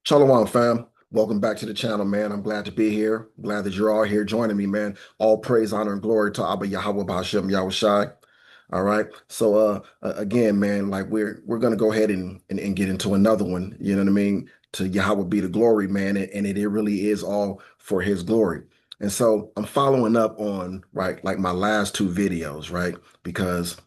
Shalom, fam. Welcome back to the channel, man. I'm glad to be here. Glad that you're all here joining me, man. All praise, honor, and glory to Abba Yahweh Ba'Shem Yahawashi. All right. So again, man, like we're gonna go ahead and get into another one. You know what I mean? To Yahweh be the glory, man, and it really is all for his glory. And so I'm following up on right, like my last two videos, right? Because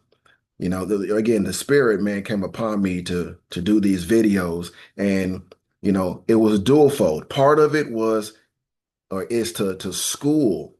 again, the spirit, man, came upon me to do these videos, and it was dual fold. Part of it was or is to school,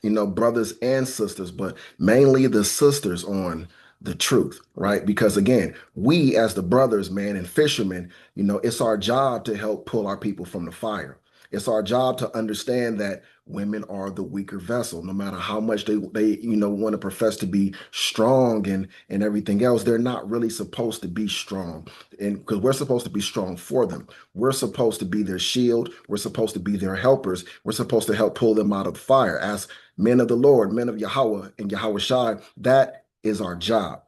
brothers and sisters, but mainly the sisters on the truth, right? Because again, we as the brothers, man, and fishermen, it's our job to help pull our people from the fire. It's our job to understand that women are the weaker vessel. No matter how much they want to profess to be strong and everything else, they're not really supposed to be strong. And because we're supposed to be strong for them. We're supposed to be their shield. We're supposed to be their helpers. We're supposed to help pull them out of the fire. As men of the Lord, men of Yahweh and Yahawashi, that is our job.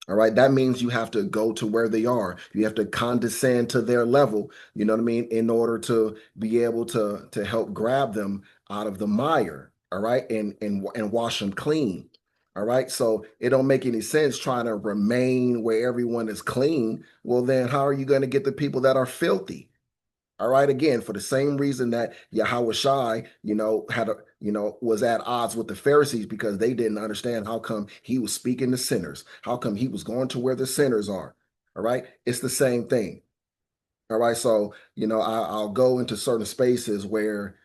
All right. That means you have to go to where they are. You have to condescend to their level, you know what I mean, in order to be able to help grab them out of the mire. All right. And wash them clean. All right. So it don't make any sense trying to remain where everyone is clean. Well, then how are you going to get the people that are filthy? All right, again, for the same reason that Yahawashi, was at odds with the Pharisees because they didn't understand how come he was speaking to sinners, how come he was going to where the sinners are. All right, it's the same thing. All right, so I'll go into certain spaces where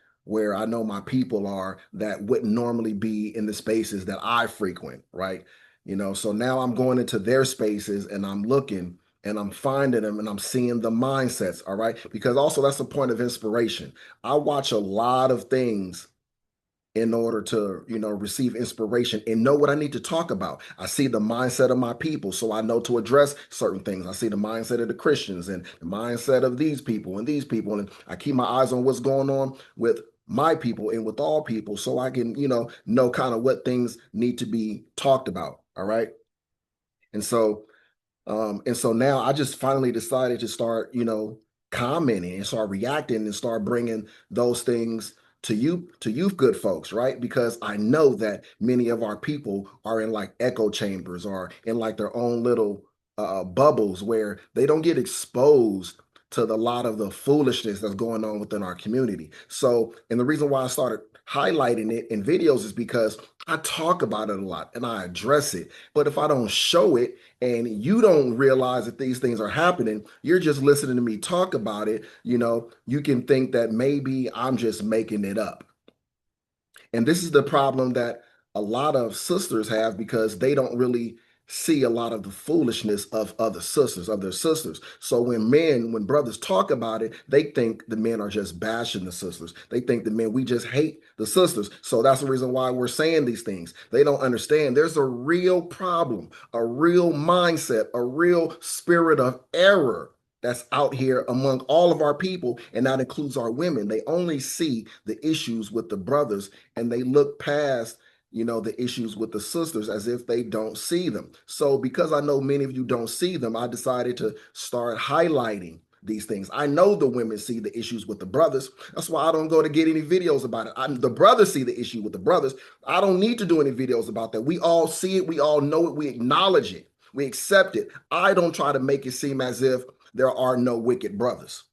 I know my people are that wouldn't normally be in the spaces that I frequent, right? So now I'm going into their spaces and I'm looking and I'm finding them and I'm seeing the mindsets, all right? Because also that's the point of inspiration. I watch a lot of things in order to receive inspiration and know what I need to talk about. I see the mindset of my people, so I know to address certain things. I see the mindset of the Christians and the mindset of these people and these people, and I keep my eyes on what's going on with my people and with all people, so I can know kind of what things need to be talked about. All right, and so now I just finally decided to start commenting and start reacting and start bringing those things to you good folks, right? Because I know that many of our people are in like echo chambers or in like their own little bubbles where they don't get exposed to the lot of the foolishness that's going on within our community. So, and the reason why I started highlighting it in videos is because I talk about it a lot and I address it. But if I don't show it and you don't realize that these things are happening, you're just listening to me talk about it, you can think that maybe I'm just making it up. And this is the problem that a lot of sisters have because they don't really see a lot of the foolishness of other sisters, of their sisters. So when brothers talk about it, they think the men are just bashing the sisters. They think the men, we just hate the sisters. So that's the reason why we're saying these things. They don't understand there's a real problem, a real mindset, a real spirit of error that's out here among all of our people, and that includes our women. They only see the issues with the brothers and they look past the issues with the sisters as if they don't see them. So because I know many of you don't see them, I decided to start highlighting these things. I know the women see the issues with the brothers. That's why I don't go to get any videos about it. The brothers see the issue with the brothers. I don't need to do any videos about that. We all see it. We all know it. We acknowledge it. We accept it. I don't try to make it seem as if there are no wicked brothers.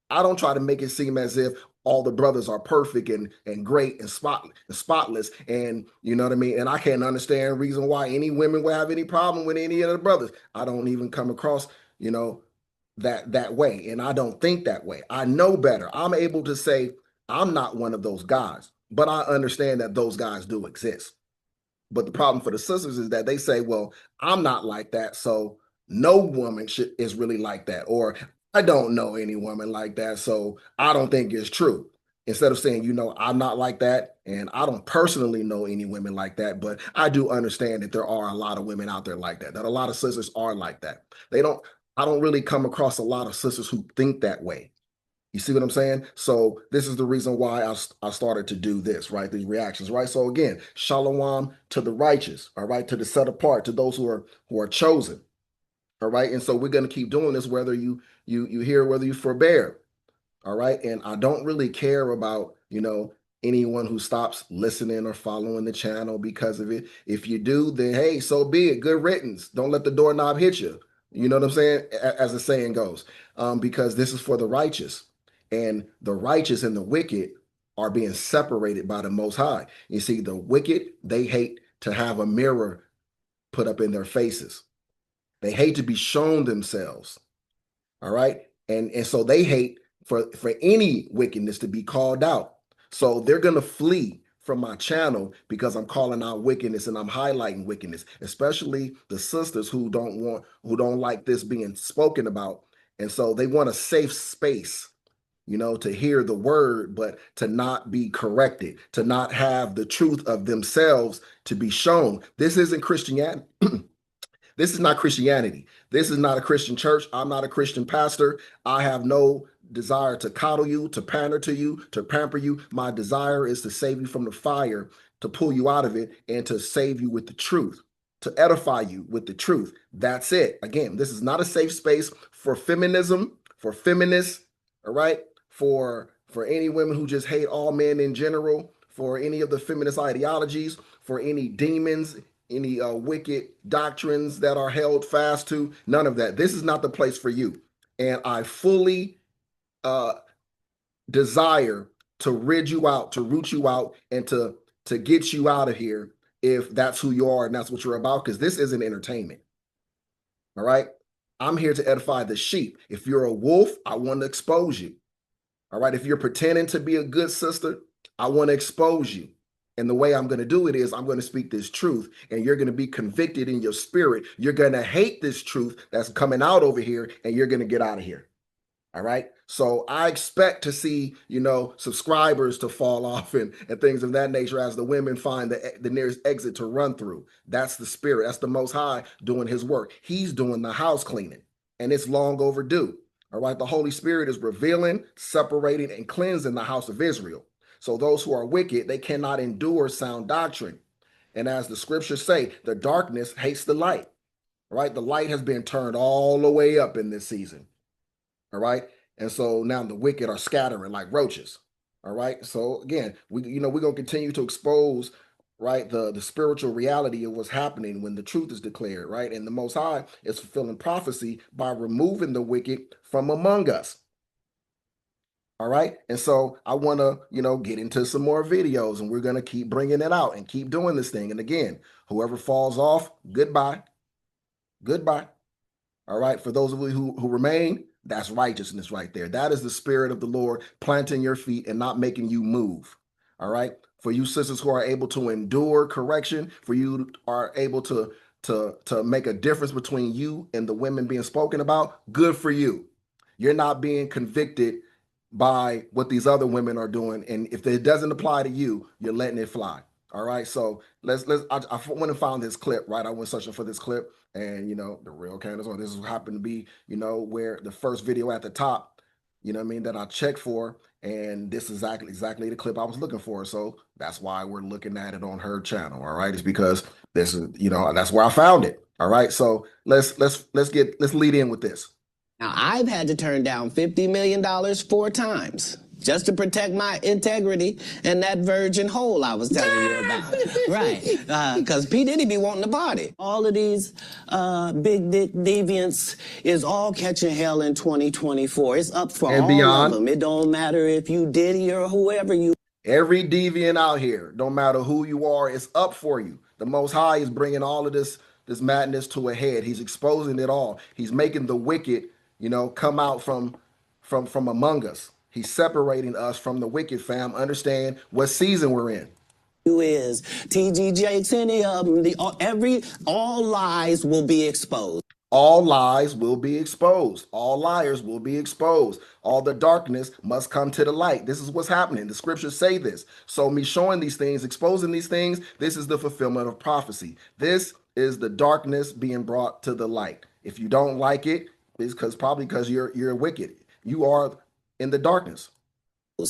I don't try to make it seem as if all the brothers are perfect and great and spotless. And you know what I mean? And I can't understand reason why any women would have any problem with any of the brothers. I don't even come across, that way. And I don't think that way. I know better. I'm able to say I'm not one of those guys, but I understand that those guys do exist. But the problem for the sisters is that they say, well, I'm not like that. So no woman is really like that. Or I don't know any woman like that. So I don't think it's true. Instead of saying, I'm not like that. And I don't personally know any women like that. But I do understand that there are a lot of women out there like that a lot of sisters are like that. I don't really come across a lot of sisters who think that way. You see what I'm saying? So this is the reason why I started to do this, right? These reactions, right? So again, shalom to the righteous, all right, to the set apart, to those who are chosen. All right. And so we're going to keep doing this, whether you hear, whether you forbear. All right. And I don't really care about, anyone who stops listening or following the channel because of it. If you do, then hey, so be it. Good riddance. Don't let the doorknob hit you. You know what I'm saying? As the saying goes, because this is for the righteous, and the righteous and the wicked are being separated by the Most High. You see, the wicked, they hate to have a mirror put up in their faces. They hate to be shown themselves. All right. And so they hate for any wickedness to be called out. So they're gonna flee from my channel because I'm calling out wickedness and I'm highlighting wickedness, especially the sisters who don't like this being spoken about. And so they want a safe space, to hear the word, but to not be corrected, to not have the truth of themselves to be shown. This isn't Christianity. This is not Christianity. This is not a Christian church. I'm not a Christian pastor. I have no desire to coddle you, to pander to you, to pamper you. My desire is to save you from the fire, to pull you out of it, and to save you with the truth, to edify you with the truth. That's it. Again, this is not a safe space for feminism, for feminists, all right? For any women who just hate all men in general, for any of the feminist ideologies, for any demons, any wicked doctrines that are held fast to, none of that. This is not the place for you. And I fully desire to rid you out, to root you out, and to get you out of here if that's who you are and that's what you're about, because this isn't entertainment. All right? I'm here to edify the sheep. If you're a wolf, I want to expose you. All right? If you're pretending to be a good sister, I want to expose you. And the way I'm going to do it is I'm going to speak this truth, and you're going to be convicted in your spirit. You're going to hate this truth that's coming out over here, and you're going to get out of here. All right. So I expect to see, subscribers to fall off and things of that nature as the women find the nearest exit to run through. That's the spirit. That's the Most High doing his work. He's doing the house cleaning, and it's long overdue. All right. The Holy Spirit is revealing, separating, and cleansing the house of Israel. So those who are wicked, they cannot endure sound doctrine. And as the scriptures say, the darkness hates the light. Right? The light has been turned all the way up in this season. All right. And so now the wicked are scattering like roaches. All right. So again, we're going to continue to expose, right, the spiritual reality of what's happening when the truth is declared, right? And the Most High is fulfilling prophecy by removing the wicked from among us. All right. And so I want to, get into some more videos, and we're going to keep bringing it out and keep doing this thing. And again, whoever falls off, goodbye. Goodbye. All right. For those of you who remain, that's righteousness right there. That is the spirit of the Lord planting your feet and not making you move. All right. For you sisters who are able to endure correction, for you are able to make a difference between you and the women being spoken about, good for you. You're not being convicted by what these other women are doing. And if it doesn't apply to you, you're letting it fly. All right. So I went and found this clip, right? I went searching for this clip, and the real Candace, or this happened to be, where the first video at the top, that I checked for. And this is exactly the clip I was looking for. So that's why we're looking at it on her channel. All right. It's because this is, that's where I found it. All right. So let's lead in with this. Now, I've had to turn down $50 million 4 times just to protect my integrity and that virgin hole I was telling you about. Right. Because P. Diddy be wanting to party. All of these big dick deviants is all catching hell in 2024. It's up for and all beyond. of them. It don't matter if you Diddy or whoever you. Every deviant out here, don't matter who you are, it's up for you. The Most High is bringing all of this madness to a head. He's exposing it all. He's making the wicked, come out from among us. He's separating us from the wicked, fam. Understand what season we're in. Is TG Jakes, any of them, all lies will be exposed. All lies will be exposed. All liars will be exposed. All the darkness must come to the light. This is what's happening. The scriptures say this. So me showing these things, exposing these things, this is the fulfillment of prophecy. This is the darkness being brought to the light. If you don't like it, it's probably because you're wicked. You are in the darkness.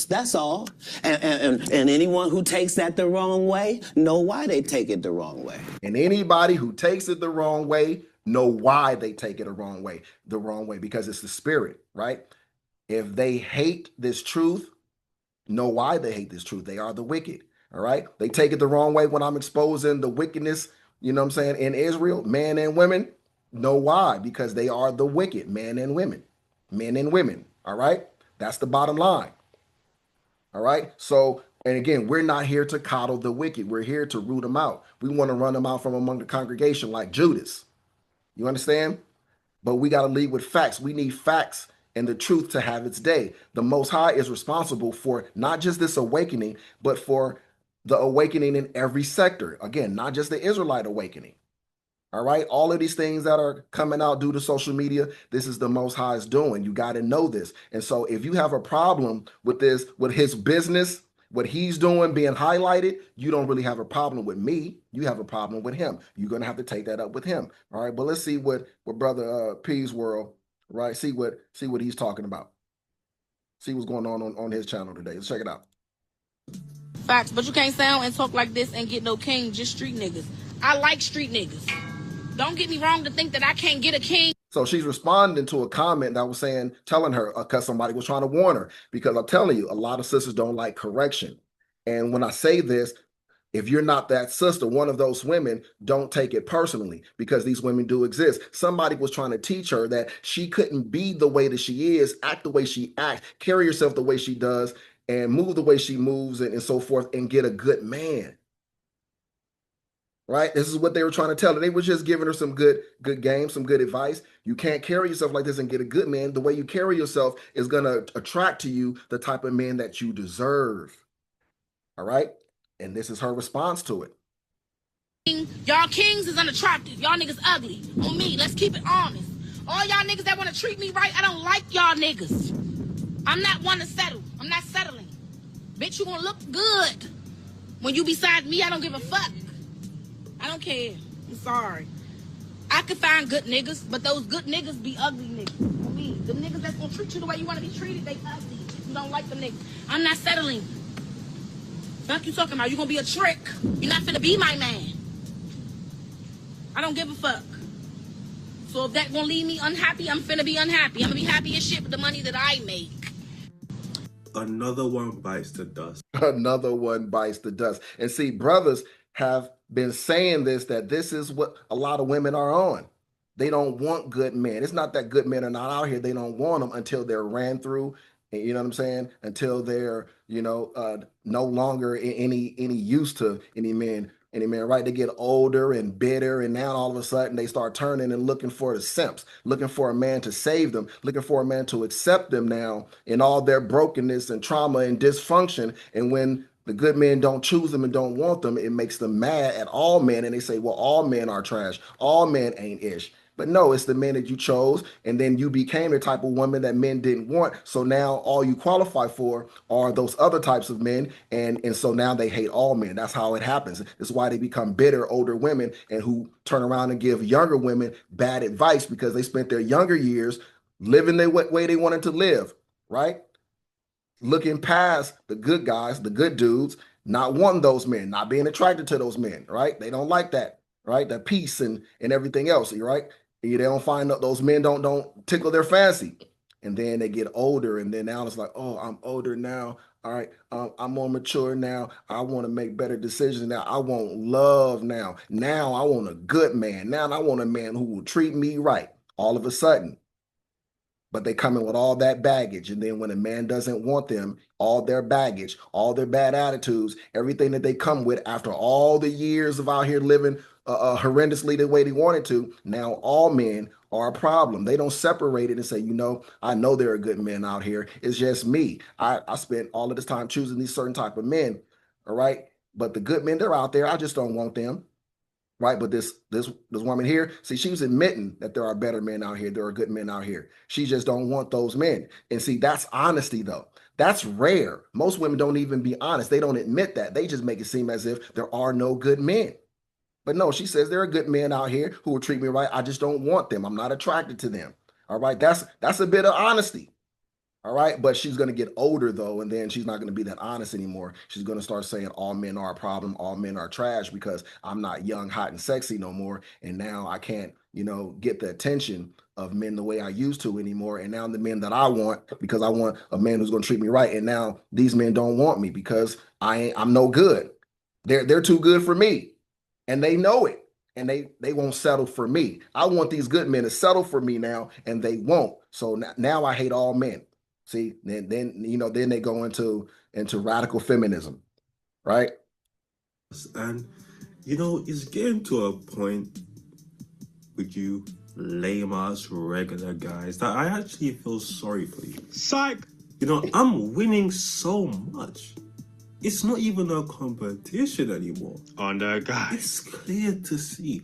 That's all. And anyone who takes that the wrong way, know why they take it the wrong way. And anybody who takes it the wrong way, know why they take it the wrong way, because it's the spirit, right? If they hate this truth, know why they hate this truth. They are the wicked. All right. They take it the wrong way when I'm exposing the wickedness, you know what I'm saying, in Israel, men and women. Know why? Because they are the wicked, men and women. Men and women. All right. That's the bottom line. All right. So, and again, we're not here to coddle the wicked. We're here to root them out. We want to run them out from among the congregation like Judas. You understand? But we got to lead with facts. We need facts and the truth to have its day. The Most High is responsible for not just this awakening, but for the awakening in every sector. Again, not just the Israelite awakening. All right. All of these things that are coming out due to social media, this is the Most High's doing. You got to know this. And so if you have a problem with this, with his business, what he's doing being highlighted, you don't really have a problem with me. You have a problem with him. You're going to have to take that up with him. All right. But let's see what Brother P's World, right? See what he's talking about. See what's going on his channel today. Let's check it out. Facts, but you can't sound and talk like this and get no king, just street niggas. I like street niggas. Don't get me wrong to think that I can't get a king. So she's responding to a comment that was saying, telling her, because somebody was trying to warn her. Because I'm telling you, a lot of sisters don't like correction. And when I say this, if you're not that sister, one of those women, don't take it personally, because these women do exist. Somebody was trying to teach her that she couldn't be the way that she is, act the way she acts, carry herself the way she does, and move the way she moves, and so forth, and get a good man. Right? This is what they were trying to tell her. They were just giving her some good game, some good advice. You can't carry yourself like this and get a good man. The way you carry yourself is going to attract to you the type of man that you deserve. All right? And this is her response to it. Y'all kings is unattractive. Y'all niggas ugly. On me, let's keep it honest. All y'all niggas that want to treat me right, I don't like y'all niggas. I'm not one to settle. I'm not settling. Bitch, you gonna look good. When you beside me, I don't give a fuck. I don't care. I'm sorry. I could find good niggas, but those good niggas be ugly niggas. For me, the niggas that's gonna treat you the way you want to be treated, they ugly. You don't like them niggas. I'm not settling. Fuck you talking about? You gonna be a trick. You're not finna be my man. I don't give a fuck. So if that gonna leave me unhappy, I'm finna be unhappy. I'm gonna be happy as shit with the money that I make. Another one bites the dust. Another one bites the dust. And see, brothers have been saying this, that this is what a lot of women are on. They don't want good men. It's not that good men are not out here. They don't want them until they're ran through. You know what I'm saying? Until they're, no longer any use to any man, right? They get older and bitter, and now all of a sudden they start turning and looking for the simps, looking for a man to save them, looking for a man to accept them now in all their brokenness and trauma and dysfunction. And when the good men don't choose them and don't want them, it makes them mad at all men. And they say, well, all men are trash. All men ain't ish. But no, it's the men that you chose, and then you became the type of woman that men didn't want. So now all you qualify for are those other types of men, and so now they hate all men. That's how it happens. It's why they become bitter older women, and who turn around and give younger women bad advice, because they spent their younger years living the way they wanted to live, right? Looking past the good guys, the good dudes, not wanting those men, not being attracted to those men, right? They don't like that, right? That peace and everything else, right? They don't find those men don't tickle their fancy. And then they get older, and then now it's like, oh, I'm older now. All right, I'm more mature now. I want to make better decisions now. I want love now. Now I want a good man. Now I want a man who will treat me right. All of a sudden. But they come in with all that baggage. And then when a man doesn't want them, all their baggage, all their bad attitudes, everything that they come with after all the years of out here living horrendously the way they wanted to, now all men are a problem. They don't separate it and say, I know there are good men out here. It's just me. I spent all of this time choosing these certain type of men. All right. But the good men, they're out there. I just don't want them. Right, but this woman here, see, she was admitting that there are better men out here, there are good men out here. She just don't want those men. And see, that's honesty, though. That's rare. Most women don't even be honest. They don't admit that. They just make it seem as if there are no good men. But no, she says there are good men out here who will treat me right. I just don't want them. I'm not attracted to them. All right, that's a bit of honesty. All right. But she's going to get older though, and then she's not going to be that honest anymore. She's going to start saying all men are a problem, all men are trash because I'm not young, hot, and sexy no more. And now I can't, get the attention of men the way I used to anymore. And now the men that I want, because I want a man who's going to treat me right. And now these men don't want me because I'm no good. They're too good for me. And they know it. And they won't settle for me. I want these good men to settle for me now, and they won't. So now I hate all men. See, then they go into radical feminism, right? And it's getting to a point with you lame ass regular guys that I actually feel sorry for you. Psych! I'm winning so much. It's not even a competition anymore. On the guy. It's clear to see.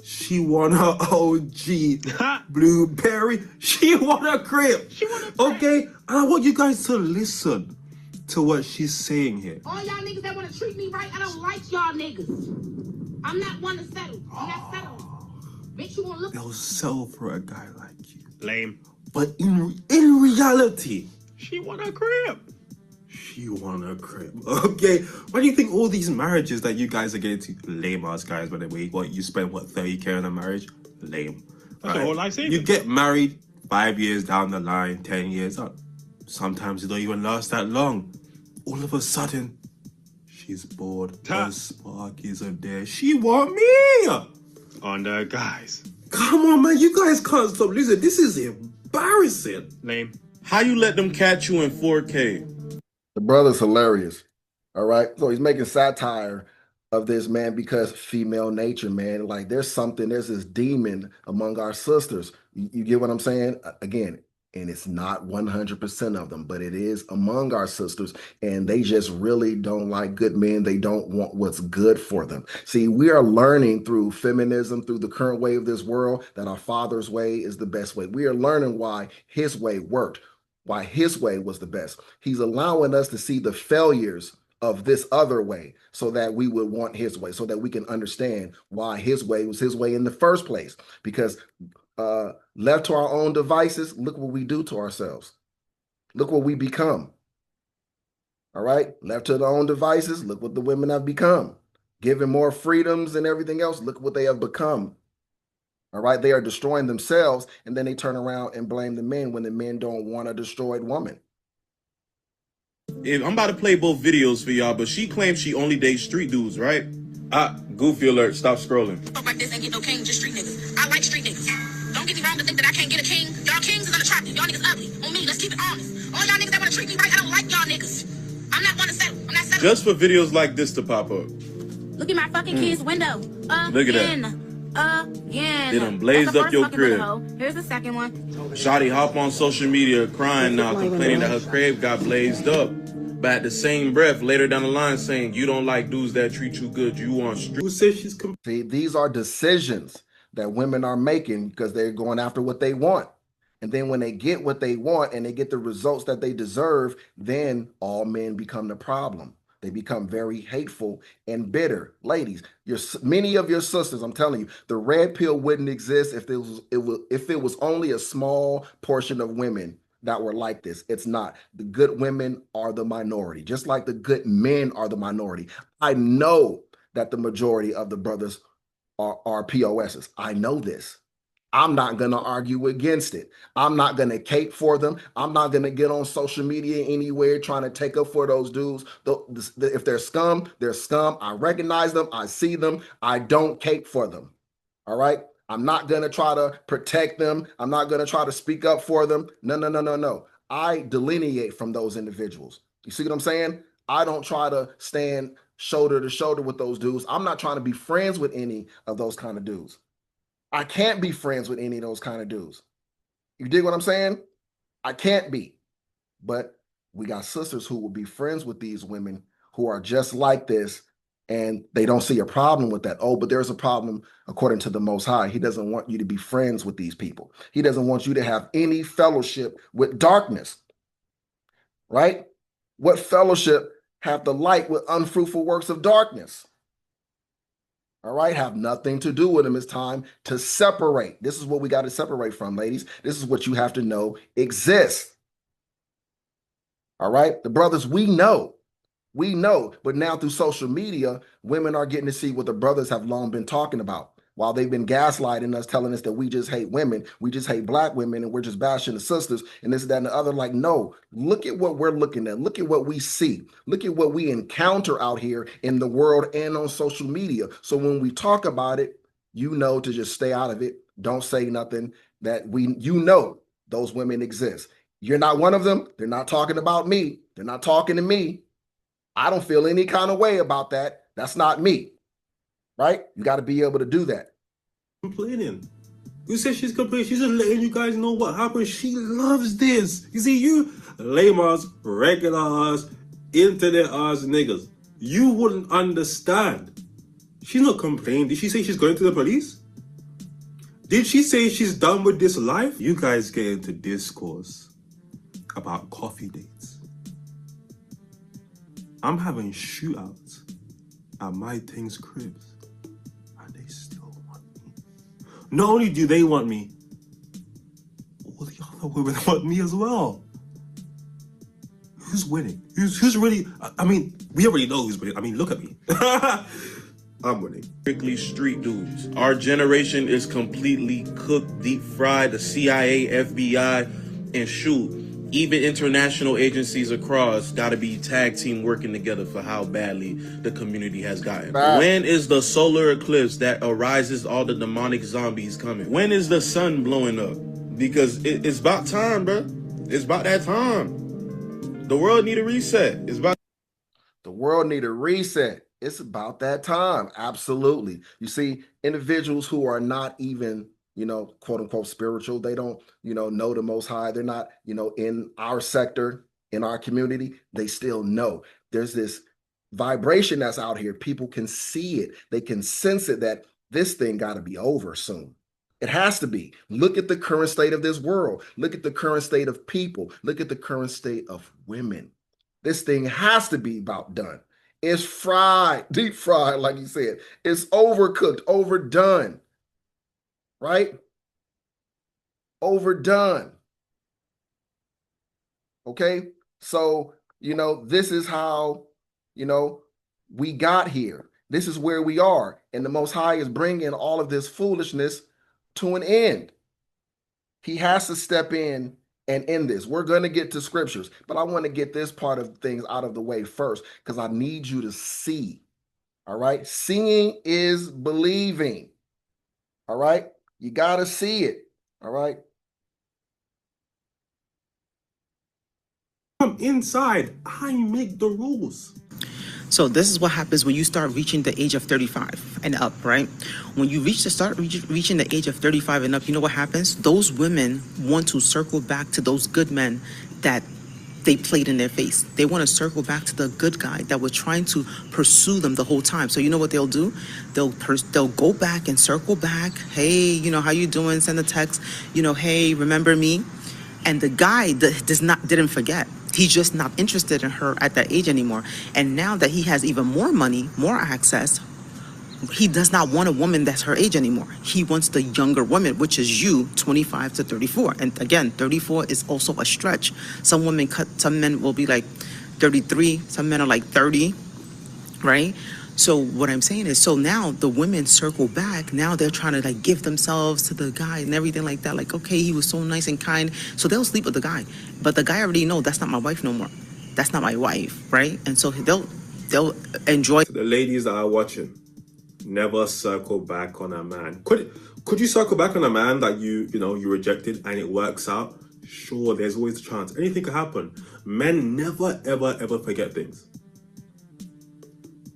She won her OG blueberry. She won a crib. Okay? And I want you guys to listen to what she's saying here. All y'all niggas that want to treat me right, I don't like y'all niggas. I'm not one to settle. I'm not settling. Bitch, you won't look. They'll settle for a guy like you. Lame. But in reality, She won a crib. she won a crib. Okay? Why do you think all these marriages that you guys are getting to, lame ass guys, by the way, you spend 30K on a marriage? Lame. That's a whole life savings. You get married 5 years down the line, 10 years up. Sometimes it don't even last that long. All of a sudden, she's bored. Her spark isn't there. She want me. On the guys. Come on, man. You guys can't stop. Listen, this is embarrassing. Lame. How you let them catch you in 4K? The brother's hilarious. All right. So he's making satire of this, man, because female nature, man. Like there's this demon among our sisters. You get what I'm saying? Again, and it's not 100% of them, but it is among our sisters, and they just really don't like good men. They don't want what's good for them. See, we are learning through feminism, through the current way of this world, that our Father's way is the best way. We are learning why his way worked, why his way was the best. He's allowing us to see the failures of this other way so that we would want his way, so that we can understand why his way was his way in the first place. Because left to our own devices, look what we do to ourselves. Look what we become. All right? Left to their own devices, look what the women have become. Given more freedoms and everything else, look what they have become. All right? They are destroying themselves, and then they turn around and blame the men when the men don't want a destroyed woman. I'm about to play both videos for y'all, but she claims she only dates street dudes, right? Goofy alert, stop scrolling. Fuck like this ain't get no king, just street niggas. I like street niggas. Don't get me wrong to think that I can't get a king. Y'all kings is unattractive. Y'all niggas ugly. On me, let's keep it honest. All y'all niggas that want to treat me right, I don't like y'all niggas. I'm not one to settle. I'm not settling. Just for videos like this to pop up. Look at my fucking kid's window. Look at that. Again. They done blazed up your crib. Here's the second one. Shawty hop on social media crying now, complaining that her crib got blazed up. But at the same breath, later down the line saying, you don't like dudes that treat you good, you want street. Who says she's See, these are decisions that women are making because they're going after what they want. And then when they get what they want and they get the results that they deserve, then all men become the problem. They become very hateful and bitter. Ladies, many of your sisters, I'm telling you, the red pill wouldn't exist if it was only a small portion of women that were like this. It's not. The good women are the minority, just like the good men are the minority. I know that the majority of the brothers are POSs. I know this. I'm not going to argue against it. I'm not going to cape for them. I'm not going to get on social media anywhere trying to take up for those dudes. If they're scum, they're scum. I recognize them. I see them. I don't cape for them. All right? I'm not going to try to protect them. I'm not going to try to speak up for them. No. I delineate from those individuals. You see what I'm saying? I don't try to stand shoulder to shoulder with those dudes. I'm not trying to be friends with any of those kind of dudes. I can't be friends with any of those kind of dudes. You dig what I'm saying? I can't be. But we got sisters who will be friends with these women who are just like this, and they don't see a problem with that. Oh, but there's a problem according to the Most High. He doesn't want you to be friends with these people. He doesn't want you to have any fellowship with darkness, right? What fellowship have the light with unfruitful works of darkness? All right, have nothing to do with them. It's time to separate. This is what we got to separate from, ladies. This is what you have to know exists. All right. The brothers, we know. We know. But now through social media, women are getting to see what the brothers have long been talking about. While they've been gaslighting us, telling us that we just hate women, we just hate black women, and we're just bashing the sisters, and this, that, and the other. Like, no, look at what we're looking at. Look at what we see. Look at what we encounter out here in the world and on social media. So when we talk about it, you know to just stay out of it. Don't say nothing that you know those women exist. You're not one of them. They're not talking about me. They're not talking to me. I don't feel any kind of way about that. That's not me, right? You got to be able to do that. Complaining. You said she's complaining. She's just letting you guys know what happened. She loves this. You see, you lame ass, regular ass, internet ass niggas, you wouldn't understand. She's not complaining. Did she say she's going to the police? Did she say she's done with this life? You guys get into discourse about coffee dates. I'm having shootouts at my thing's cribs, and they still want me. Not only do they want me, all the other women want me as well. Who's winning? Who's really? I mean, we already know who's winning. I mean, look at me. I'm winning. Strictly street dudes. Our generation is completely cooked, deep fried. The CIA, FBI, and shoot, even international agencies across got to be tag team working together for how badly the community has gotten. When is the solar eclipse that arises all the demonic zombies coming? When is the sun blowing up? Because it's about time, bro. It's about that time. The world need a reset. The world need a reset. It's about that time. Absolutely. You see, individuals who are not even, quote unquote spiritual, they don't, know the Most High. They're not, in our sector, in our community, they still know there's this vibration that's out here. People can see it. They can sense it, that this thing got to be over soon. It has to be. Look at the current state of this world. Look at the current state of people. Look at the current state of women. This thing has to be about done. It's fried, deep fried, like you said. It's overcooked, overdone, right? Overdone. Okay? So, this is how, we got here. This is where we are. And the Most High is bringing all of this foolishness to an end. He has to step in and end this. We're going to get to scriptures, but I want to get this part of things out of the way first, because I need you to see. All right? Seeing is believing. All right? You got to see it. All right? I'm inside. I make the rules. So this is what happens when you start reaching the age of 35 and up, right? When you reaching the age of 35 and up, you know what happens? Those women want to circle back to those good men that they played in their face. They want to circle back to the good guy that was trying to pursue them the whole time. So you know what they'll do? They'll go back and circle back. Hey, how you doing? Send a text. Hey, remember me? And the guy didn't forget. He's just not interested in her at that age anymore. And now that he has even more money, more access, he does not want a woman that's her age anymore. He wants the younger woman, which is you, 25 to 34. And again, 34 is also a stretch. Some men will be like 33. Some men are like 30, right? So what I'm saying is, so now the women circle back. Now they're trying to give themselves to the guy and everything like that. Like, okay, he was so nice and kind. So they'll sleep with the guy. But the guy already know that's not my wife no more. That's not my wife, right? And so they'll enjoy. The ladies that are watching, never circle back on a man. Could you circle back on a man that you rejected and it works out? Sure, there's always a chance. Anything could happen. Men never, ever, ever forget things.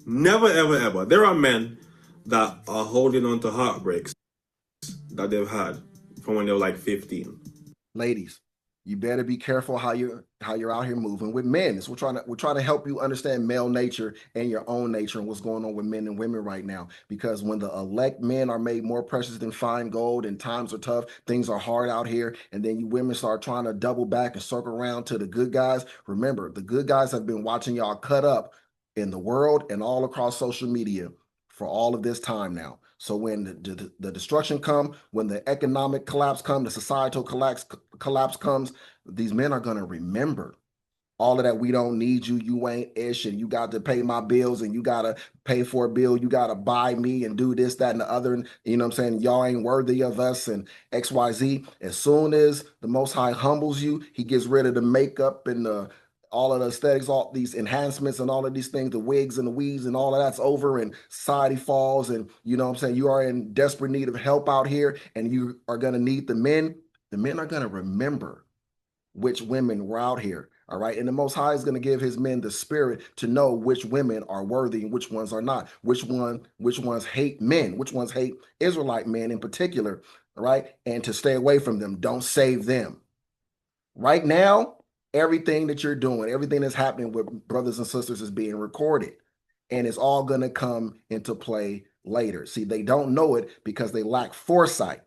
Never, ever, ever. There are men that are holding on to heartbreaks that they've had from when they were like 15. Ladies, you better be careful how you're out here moving with men. We're trying to help you understand male nature and your own nature and what's going on with men and women right now. Because when the elect men are made more precious than fine gold and times are tough, things are hard out here, and then you women start trying to double back and circle around to the good guys. Remember, the good guys have been watching y'all cut up in the world and all across social media for all of this time now. So when the destruction comes, when the economic collapse comes, the societal collapse comes, these men are going to remember all of that. We don't need you. You ain't ish, and you got to pay my bills, and you got to pay for a bill. You got to buy me and do this, that, and the other. And you know what I'm saying? Y'all ain't worthy of us and XYZ. As soon as the Most High humbles you, he gets rid of the makeup and all of the aesthetics, all these enhancements and all of these things, the wigs and the weaves and all of that's over, and society falls. And you know what I'm saying? You are in desperate need of help out here, and you are going to need the men. The men are going to remember which women were out here. All right. And the Most High is going to give his men the spirit to know which women are worthy and which ones are not, which ones hate men, which ones hate Israelite men in particular. All right. And to stay away from them. Don't save them. Right now, everything that you're doing, everything that's happening with brothers and sisters is being recorded. And it's all going to come into play later. See, they don't know it because they lack foresight.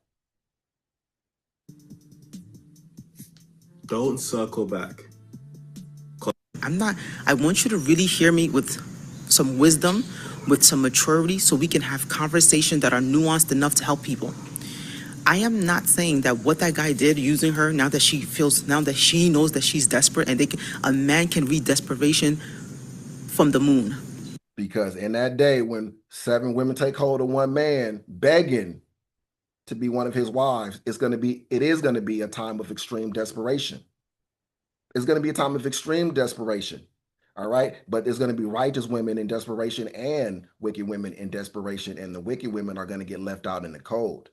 Don't circle back. I want you to really hear me with some wisdom, with some maturity, so we can have conversations that are nuanced enough to help people. I am not saying that what that guy did using her, now that she knows that she's desperate, and a man can read desperation from the moon. Because in that day when 7 women take hold of one man begging to be one of his wives, it is going to be a time of extreme desperation. It's going to be a time of extreme desperation. All right. But there's going to be righteous women in desperation and wicked women in desperation. And the wicked women are going to get left out in the cold.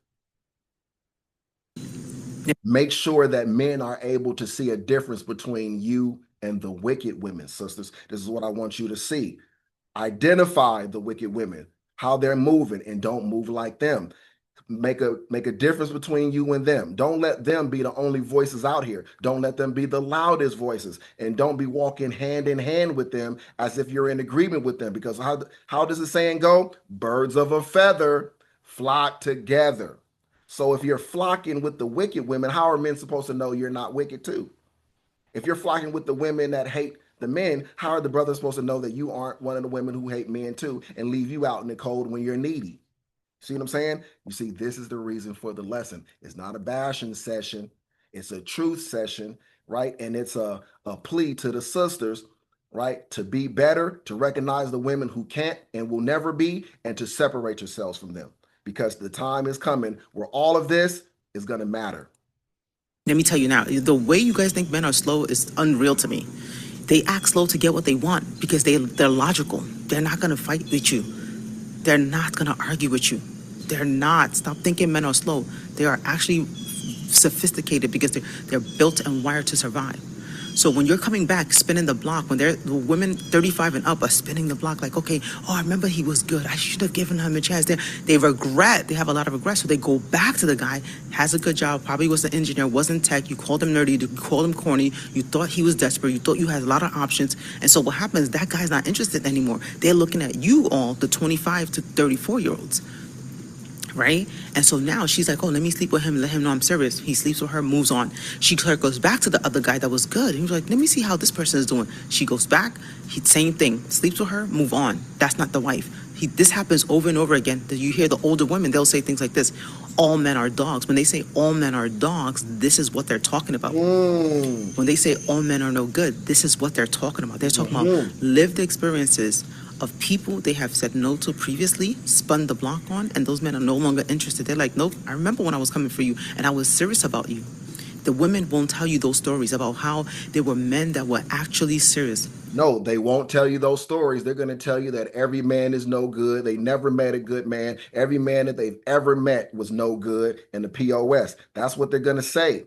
Make sure that men are able to see a difference between you and the wicked women, sisters. This is what I want you to see. Identify the wicked women, how they're moving, and don't move like them. Make a difference between you and them. Don't let them be the only voices out here. Don't let them be the loudest voices, and don't be walking hand in hand with them as if you're in agreement with them. Because how does the saying go? Birds of a feather flock together. So if you're flocking with the wicked women, how are men supposed to know you're not wicked too? If you're flocking with the women that hate the men, how are the brothers supposed to know that you aren't one of the women who hate men too and leave you out in the cold when you're needy? See what I'm saying? You see, this is the reason for the lesson. It's not a bashing session. It's a truth session, right? And it's a plea to the sisters, right? To be better, to recognize the women who can't and will never be, and to separate yourselves from them. Because the time is coming where all of this is going to matter. Let me tell you now, the way you guys think men are slow is unreal to me. They act slow to get what they want because they're logical. They're not going to fight with you. They're not going to argue with you. They're not. Stop thinking men are slow. They are actually sophisticated because they're built and wired to survive. So when you're coming back, spinning the block, when the women 35 and up are spinning the block like, okay, oh, I remember he was good. I should have given him a chance. They regret. They have a lot of regret. So they go back to the guy, has a good job, probably was an engineer, wasn't tech. You called him nerdy, you called him corny. You thought he was desperate. You thought you had a lot of options. And so what happens, that guy's not interested anymore. They're looking at you all, the 25 to 34-year-olds. Right? And so now she's like, oh, let me sleep with him, let him know I'm serious. He sleeps with her, moves on. She goes back to the other guy that was good. He was like, let me see how this person is doing. She goes back, same thing, sleeps with her, move on. That's not the wife. This happens over and over again. You hear the older women, they'll say things like this: all men are dogs. When they say all men are dogs, this is what they're talking about. When they say all men are no good, this is what they're talking about. They're talking about lived experiences of people they have said no to previously, spun the block on, and those men are no longer interested. They're like, nope, I remember when I was coming for you and I was serious about you. The women won't tell you those stories about how there were men that were actually serious. No, they won't tell you those stories. They're going to tell you that every man is no good. They never met a good man. Every man that they've ever met was no good in the POS. That's what they're going to say.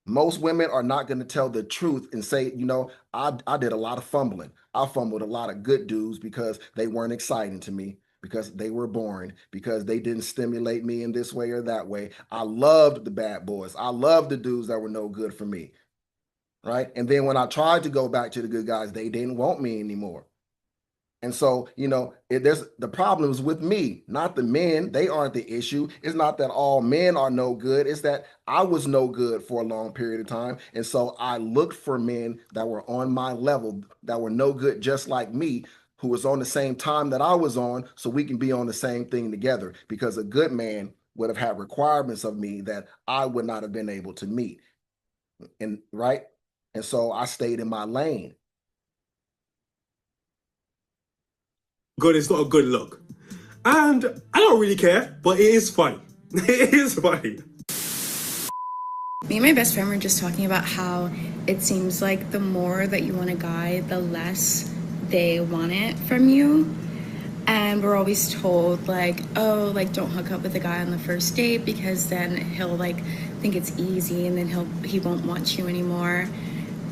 Most women are not going to tell the truth and say, you know, I did a lot of fumbling. I fumbled a lot of good dudes because they weren't exciting to me, because they were boring, because they didn't stimulate me in this way or that way. I loved the bad boys. I loved the dudes that were no good for me. Right. And then when I tried to go back to the good guys, they didn't want me anymore. And so, you know, there's the problems with me, not the men. They aren't the issue. It's not that all men are no good. It's that I was no good for a long period of time. And so I looked for men that were on my level, that were no good, just like me, who was on the same time that I was on, so we can be on the same thing together. Because a good man would have had requirements of me that I would not have been able to meet. And right. And so I stayed in my lane. Good, it's not a good look. And I don't really care, but it is funny. It is funny. Me and my best friend were just talking about how it seems like the more that you want a guy, the less they want it from you. And we're always told, like, oh, like, don't hook up with a guy on the first date because then he'll, like, think it's easy and then he won't want you anymore.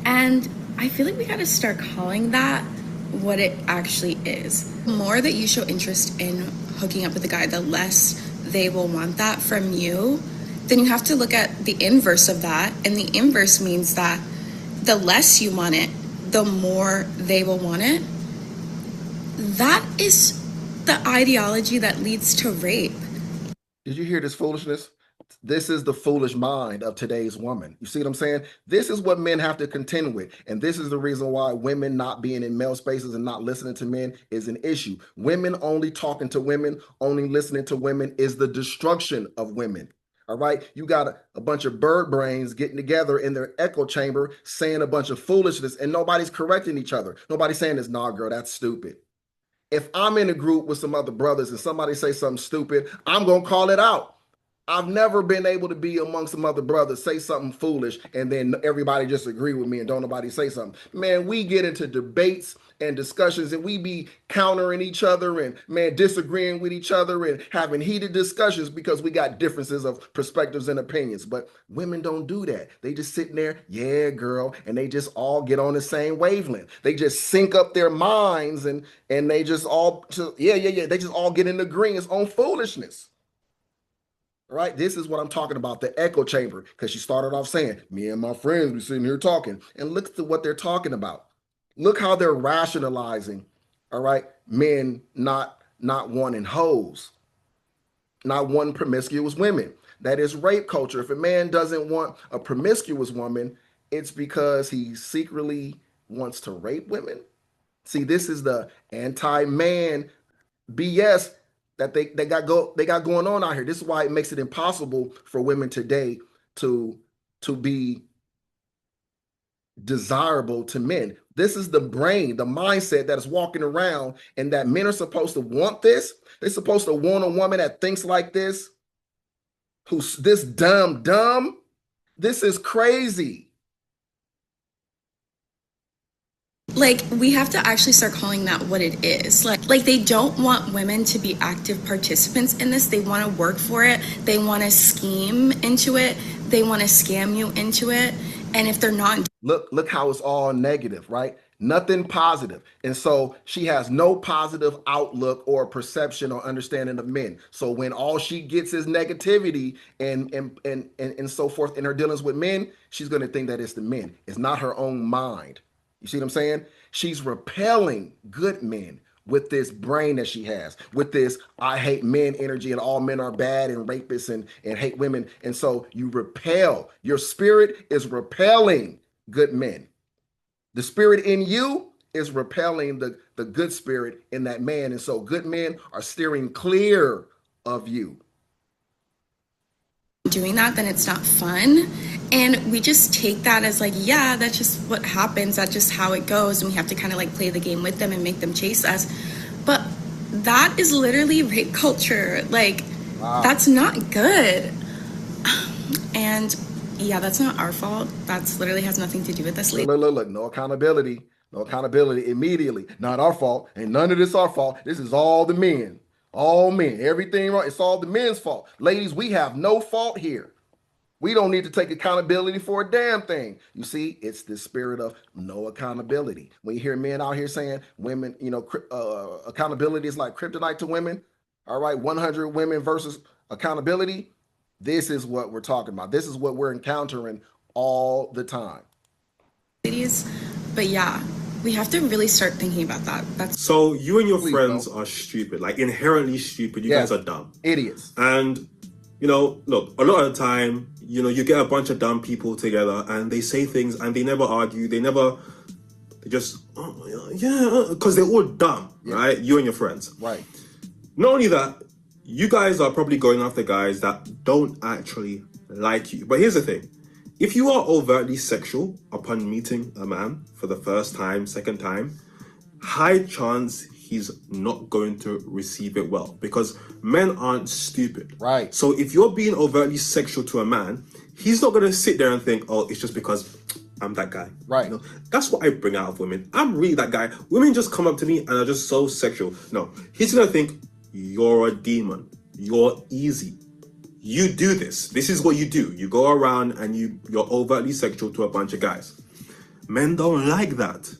And I feel like we gotta start calling that what it actually is. The more that you show interest in hooking up with a guy, the less they will want that from you. Then you have to look at the inverse of that. And the inverse means that the less you want it, the more they will want it. That is the ideology that leads to rape. Did you hear this foolishness? This is the foolish mind of today's woman. You see what I'm saying? This is what men have to contend with. And this is the reason why women not being in male spaces and not listening to men is an issue. Women only talking to women, only listening to women is the destruction of women. All right. You got a bunch of bird brains getting together in their echo chamber saying a bunch of foolishness and nobody's correcting each other. Nobody's saying this, nah, girl, that's stupid. If I'm in a group with some other brothers and somebody say something stupid, I'm going to call it out. I've never been able to be among some other brothers, say something foolish, and then everybody just agree with me and don't nobody say something. Man, we get into debates and discussions and we be countering each other and, man, disagreeing with each other and having heated discussions because we got differences of perspectives and opinions. But women don't do that. They just sitting there, yeah, girl, and they just all get on the same wavelength. They just sync up their minds and they just all, yeah. They just all get in agreement on foolishness. Right? This is what I'm talking about, the echo chamber, because she started off saying, me and my friends be sitting here talking, and look at what they're talking about. Look how they're rationalizing, all right, men not wanting hoes, not wanting promiscuous women. That is rape culture. If a man doesn't want a promiscuous woman, it's because he secretly wants to rape women. See, this is the anti-man BS that they got going on out here. This is why it makes it impossible for women today to be desirable to men. This is the brain, the mindset that is walking around, and that men are supposed to want this. They're supposed to want a woman that thinks like this, who's this dumb. This is crazy. Like, we have to actually start calling that what it is. Like they don't want women to be active participants in this. They want to work for it. They want to scheme into it. They want to scam you into it. And if they're not... Look how it's all negative, right? Nothing positive. And so she has no positive outlook or perception or understanding of men. So when all she gets is negativity and so forth in her dealings with men, she's going to think that it's the men. It's not her own mind. You see what I'm saying? She's repelling good men with this brain that she has, with this I hate men energy and all men are bad and rapists and hate women. And so you repel. Your spirit is repelling good men. The spirit in you is repelling the good spirit in that man. And so good men are steering clear of you. Doing that, then it's not fun. And we just take that as like, yeah, that's just what happens. That's just how it goes. And we have to kind of like play the game with them and make them chase us. But that is literally rape culture. Like, wow. That's not good. And yeah, that's not our fault. That's literally has nothing to do with us. Look, no accountability. No accountability immediately. Not our fault. Ain't none of this our fault. This is all the men. All men. Everything wrong. It's all the men's fault. Ladies, we have no fault here. We don't need to take accountability for a damn thing. You see, it's the spirit of no accountability. When you hear men out here saying women, accountability is like kryptonite to women. All right, 100 women versus accountability. This is what we're talking about. This is what we're encountering all the time. Ladies, but yeah, we have to really start thinking about that. So you and your friends are stupid, like inherently stupid. You guys are dumb. Idiots. And, look, a lot of the time, you get a bunch of dumb people together and they say things and they never argue. They just, because they're all dumb, right? You and your friends. Right. Not only that, you guys are probably going after guys that don't actually like you. But here's the thing. If you are overtly sexual upon meeting a man for the first time, second time, high chance he's not going to receive it well, because men aren't stupid. Right. So if you're being overtly sexual to a man, he's not going to sit there and think, oh, it's just because I'm that guy. Right. You know, that's what I bring out of women. I'm really that guy. Women just come up to me and are just so sexual. No, he's going to think, you're a demon. You're easy. You do this. This is what you do. You go around and you're overtly sexual to a bunch of guys. Men don't like that.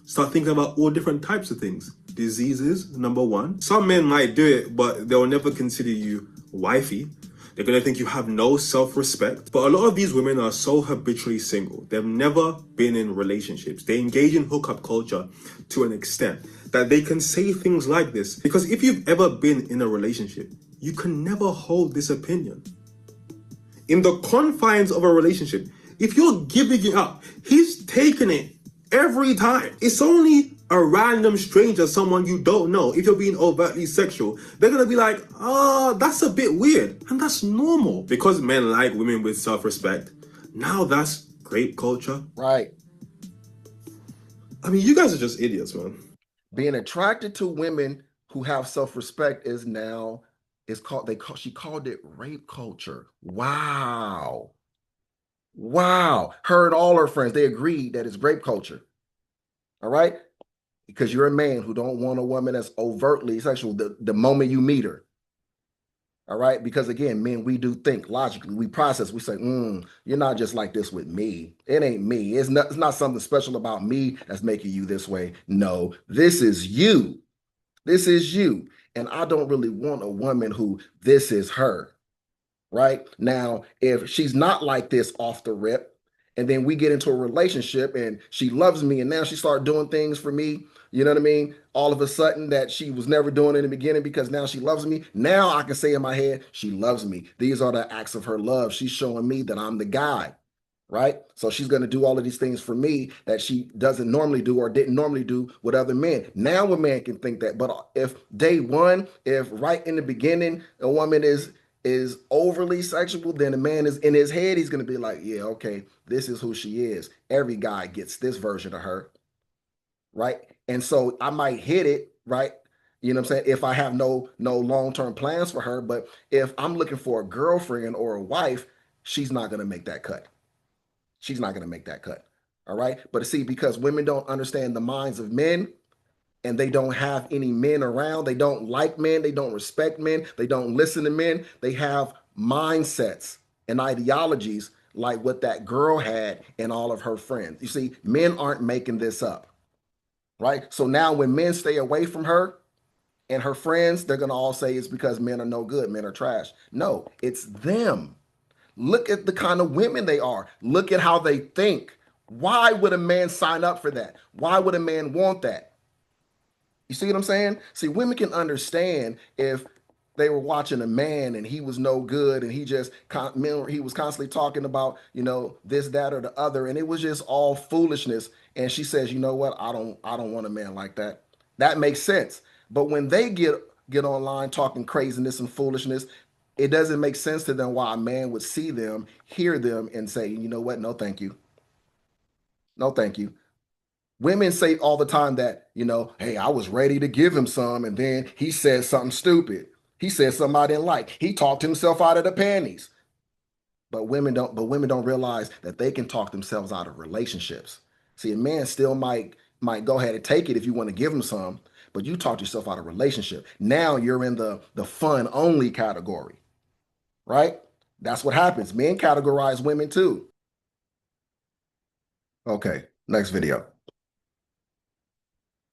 Start thinking about all different types of things. Diseases, number one. Some men might do it, but they'll never consider you wifey. They're going to think you have no self-respect. But a lot of these women are so habitually single. They've never been in relationships. They engage in hookup culture to an extent that they can say things like this. Because if you've ever been in a relationship, you can never hold this opinion. In the confines of a relationship, if you're giving it up, he's taking it every time. It's only a random stranger, someone you don't know. If you're being overtly sexual, they're going to be like, oh, that's a bit weird. And that's normal. Because men like women with self-respect, now that's grape culture. Right. I mean, you guys are just idiots, man. Being attracted to women who have self-respect is now, she called it rape culture. Wow. Wow. Her and all her friends, they agreed that it's rape culture. All right? Because you're a man who don't want a woman that's overtly sexual the moment you meet her. All right? Because again, men, we do think logically. We process. We say, you're not just like this with me. It ain't me. It's not something special about me that's making you this way. No, this is you. This is you. And I don't really want a woman who this is her. Right? Now, if she's not like this off the rip, and then we get into a relationship and she loves me and now she starts doing things for me, you know what I mean? All of a sudden that she was never doing in the beginning because now she loves me. Now I can say in my head, she loves me. These are the acts of her love. She's showing me that I'm the guy, right? So she's going to do all of these things for me that she doesn't normally do or didn't normally do with other men. Now a man can think that. But if day one, if right in the beginning, a woman is overly sexual, then a man is in his head, he's going to be like, yeah, okay, this is who she is. Every guy gets this version of her, right? And so I might hit it, right? You know what I'm saying? If I have no long-term plans for her, but if I'm looking for a girlfriend or a wife, she's not going to make that cut. She's not going to make that cut, all right? But see, because women don't understand the minds of men, and they don't have any men around. They don't like men. They don't respect men. They don't listen to men. They have mindsets and ideologies like what that girl had and all of her friends. You see, men aren't making this up, right? So now when men stay away from her and her friends, they're going to all say it's because men are no good. Men are trash. No, it's them. Look at the kind of women they are. Look at how they think. Why would a man sign up for that? Why would a man want that? You see what I'm saying? See, women can understand if they were watching a man and he was no good and he was constantly talking about, you know, this, that, or the other, and it was just all foolishness. And she says, you know what? I don't want a man like that. That makes sense. But when they get online talking craziness and foolishness, it doesn't make sense to them why a man would see them, hear them, and say, you know what? No, thank you. No, thank you. Women say all the time that, you know, hey, I was ready to give him some, and then he said something stupid. He said something I didn't like. He talked himself out of the panties. But women don't realize that they can talk themselves out of relationships. See, a man still might go ahead and take it if you want to give him some, but you talked yourself out of relationship. Now you're in the fun only category, right? That's what happens. Men categorize women too. Okay, next video.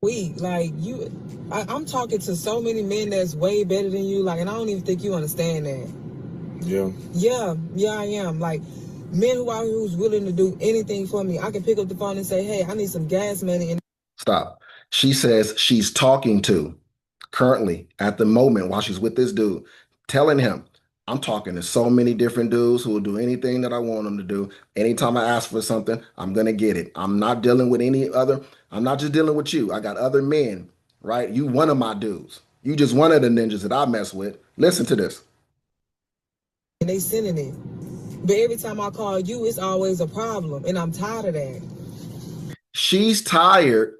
Like I'm talking to so many men that's way better than you, like, and I don't even think you understand that. Yeah, I am. Like, men who's willing to do anything for me. I can pick up the phone and say, hey, I need some gas money. And stop. She says she's talking to currently at the moment while she's with this dude, telling him, I'm talking to so many different dudes who will do anything that I want them to do. Anytime I ask for something, I'm going to get it. I'm not dealing with any other. I'm not just dealing with you. I got other men, right? You one of my dudes. You just one of the ninjas that I mess with. Listen to this. And they sending it. But every time I call you, it's always a problem, and I'm tired of that. She's tired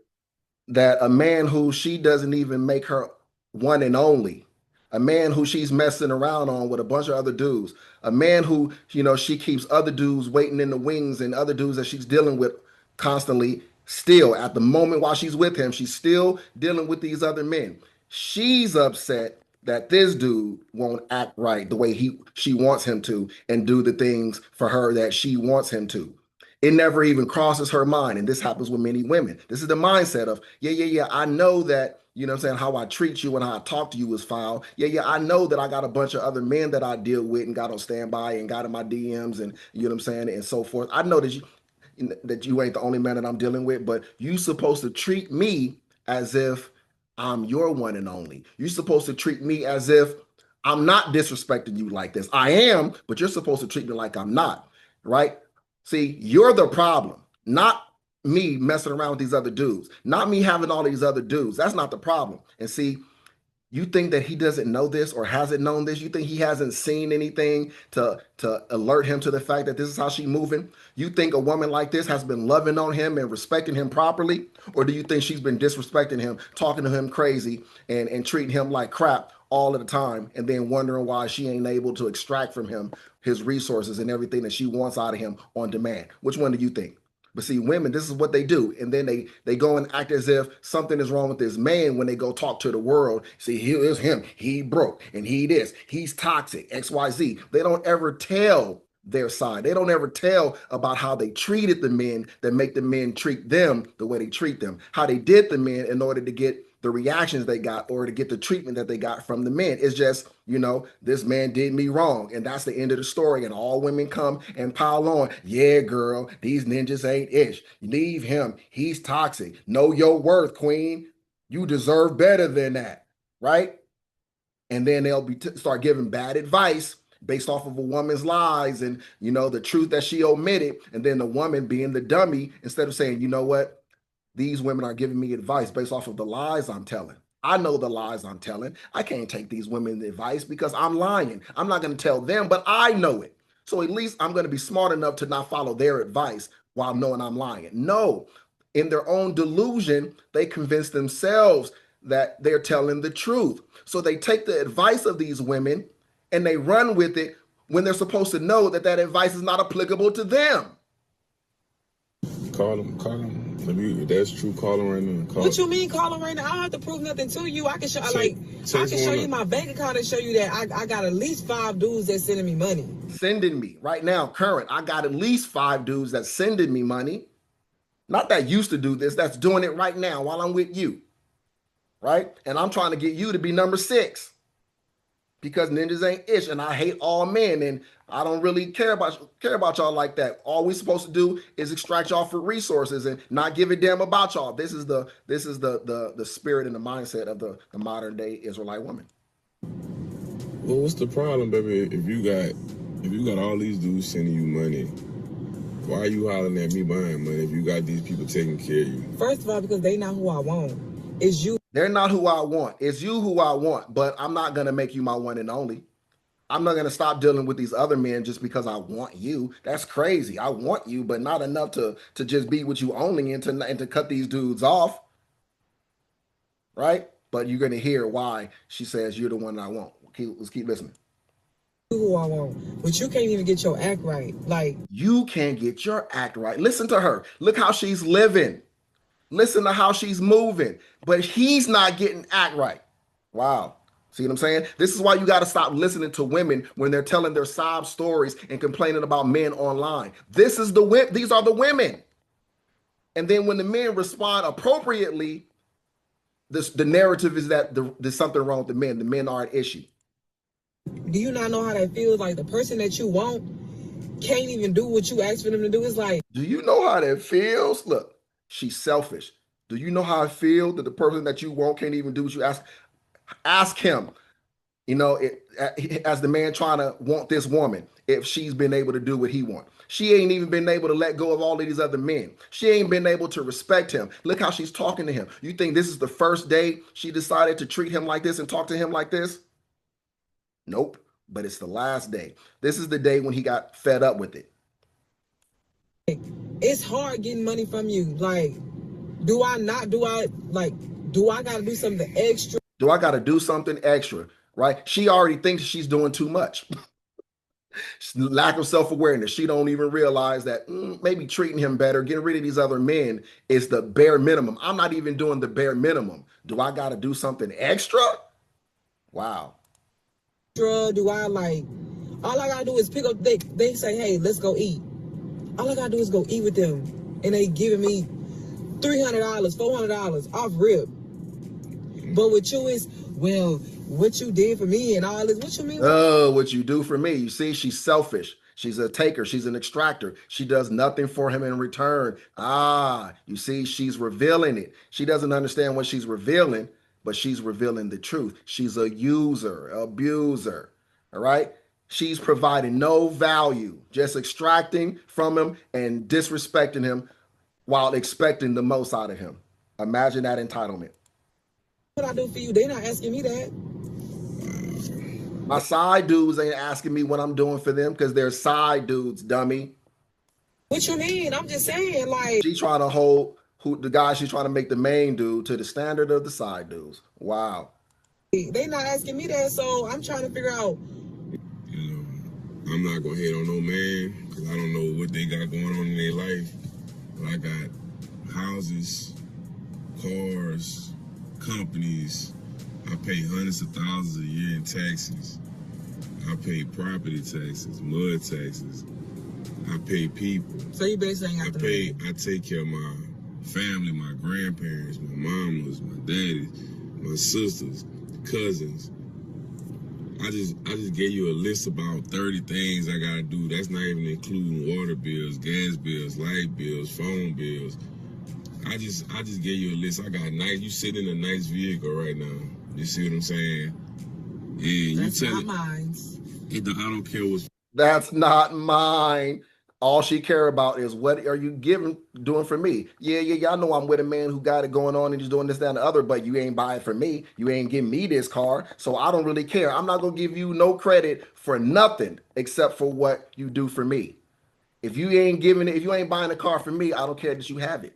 that a man who she doesn't even make her one and only, a man who she's messing around on with a bunch of other dudes, a man who, you know, she keeps other dudes waiting in the wings and other dudes that she's dealing with constantly, still at the moment while she's with him, she's still dealing with these other men. She's upset that this dude won't act right the way she wants him to and do the things for her that she wants him to. It never even crosses her mind. And this happens with many women. This is the mindset of, yeah, I know that, you know what I'm saying, how I treat you and how I talk to you is foul. Yeah, I know that I got a bunch of other men that I deal with and got on standby and got in my DMs and, you know what I'm saying, and so forth. I know that you ain't the only man that I'm dealing with, but you supposed to treat me as if I'm your one and only. You're supposed to treat me as if I'm not disrespecting you like this. I am, but you're supposed to treat me like I'm not, right? See, you're the problem, not me messing around with these other dudes, not me having all these other dudes. That's not the problem. And see, you think that he doesn't know this or hasn't known this? You think he hasn't seen anything to alert him to the fact that this is how she's moving? You think a woman like this has been loving on him and respecting him properly? Or do you think she's been disrespecting him, talking to him crazy and treating him like crap all of the time, and then wondering why she ain't able to extract from him his resources and everything that she wants out of him on demand? Which one do you think? But see, women, this is what they do. And then they go and act as if something is wrong with this man when they go talk to the world. See, here is him. He broke and he this. He's toxic, XYZ. They don't ever tell their side. They don't ever tell about how they treated the men that make the men treat them the way they treat them. How they did the men in order to get the reactions they got or to get the treatment that they got from the men. It's just, you know, this man did me wrong. And that's the end of the story. And all women come and pile on. Yeah, girl, these ninjas ain't ish. Leave him. He's toxic. Know your worth, queen. You deserve better than that. Right? And then they'll start giving bad advice based off of a woman's lies and, you know, the truth that she omitted. And then the woman being the dummy, instead of saying, you know what? These women are giving me advice based off of the lies I'm telling. I know the lies I'm telling. I can't take these women's advice because I'm lying. I'm not going to tell them, but I know it. So at least I'm going to be smart enough to not follow their advice while knowing I'm lying. No, in their own delusion, they convince themselves that they're telling the truth. So they take the advice of these women and they run with it when they're supposed to know that that advice is not applicable to them. Call him. If that's true, call him right now. What you mean call him right now? I don't have to prove nothing to you. I can show I can show you my bank account and show you that I got at least 5 dudes that's sending me money. Sending me right now, current. I got at least 5 dudes that's sending me money. Not that used to do this, that's doing it right now while I'm with you. Right? And I'm trying to get you to be number 6. Because ninjas ain't ish, and I hate all men, and I don't really care about y'all like that. All we supposed to do is extract y'all for resources and not give a damn about y'all. This is the spirit and the mindset of the modern day Israelite woman. Well, what's the problem, baby? If you got all these dudes sending you money, why are you hollering at me buying money if you got these people taking care of you? First of all, because they not who I want. It's you. They're not who I want. It's you who I want, but I'm not going to make you my one and only. I'm not going to stop dealing with these other men just because I want you. That's crazy. I want you, but not enough to just be with you only and to cut these dudes off. Right? But you're going to hear why she says you're the one I want. Let's keep listening. Who I want, but you can't even get your act right. Like, you can't get your act right. Listen to her. Look how she's living. Listen to how she's moving, but he's not getting act right. Wow. See what I'm saying? This is why you got to stop listening to women when they're telling their sob stories and complaining about men online. These are the women. And then when the men respond appropriately, the narrative is that there's something wrong with the men. The men are an issue. Do you not know how that feels? Like the person that you want can't even do what you ask for them to do. It's like, do you know how that feels? Look. She's selfish. Do you know how I feel that the person that you want can't even do what you ask? Ask him, you know, as the man trying to want this woman, if she's been able to do what he wants. She ain't even been able to let go of all of these other men. She ain't been able to respect him. Look how she's talking to him. You think this is the first day she decided to treat him like this and talk to him like this? Nope. but it's the last day. This is the day when he got fed up with it. It's hard getting money from you. Like, do I gotta do something extra? Do I gotta do something extra? Right? She already thinks she's doing too much. Lack of self-awareness. She don't even realize that maybe treating him better, getting rid of these other men is the bare minimum. I'm not even doing the bare minimum. Do I got to do something extra? Wow. Do I all I got to do is pick up, they say, hey, let's go eat. All I got to do is go eat with them. And they giving me $300, $400 off rip. But with you is, well, what you did for me and all this, what you mean? Oh, what you do for me. You see, she's selfish. She's a taker. She's an extractor. She does nothing for him in return. You see, she's revealing it. She doesn't understand what she's revealing, but she's revealing the truth. She's a user, abuser. All right. She's providing no value, just extracting from him and disrespecting him while expecting the most out of him. Imagine that entitlement. What I do for you, they're not asking me that. My side dudes ain't asking me what I'm doing for them because they're side dudes, dummy. What you mean? I'm just saying, like, she trying to hold the guy she's trying to make the main dude to the standard of the side dudes. Wow. They not asking me that, so I'm trying to figure out. You know, I'm not gonna hate on no man because I don't know what they got going on in their life. But I got houses, cars, companies. I pay hundreds of thousands a year in taxes. I pay property taxes, mud taxes. I pay people. So you basically ain't got to I take care of my family, my grandparents, my mamas, my daddies, my sisters, cousins. I just gave you a list about 30 things I gotta do. That's not even including water bills, gas bills, light bills, phone bills. I just gave you a list. I got you sitting in a nice vehicle right now. You see what I'm saying? Yeah, that's not mine. I don't care what's. That's not mine. All she care about is what are you doing for me? Yeah, y'all know I'm with a man who got it going on and he's doing this, that, and the other, but you ain't buying for me. You ain't giving me this car, so I don't really care. I'm not gonna give you no credit for nothing except for what you do for me. If you ain't buying a car for me, I don't care that you have it.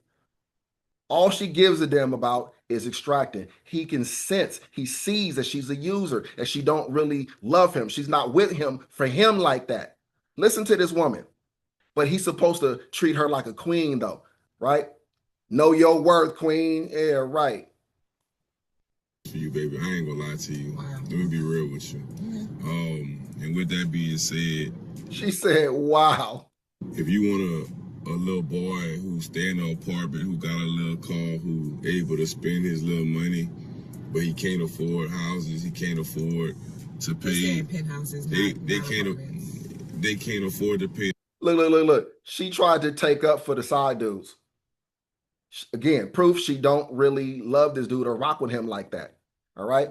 All she gives a damn about is extracting. He can sense, he sees that she's a user, and she don't really love him. She's not with him for him like that. Listen to this woman. But he's supposed to treat her like a queen, though, right? Know your worth, queen. Yeah, right. For you, baby, I ain't gonna lie to you. Wow. Let me be real with you. And with that being said, she said, "Wow." If you want a little boy who stay in an apartment, who got a little car, who able to spend his little money, but he can't afford houses, he can't afford to pay. Penthouses, they can't afford to pay. Look. She tried to take up for the side dudes. Again, proof she don't really love this dude or rock with him like that. All right.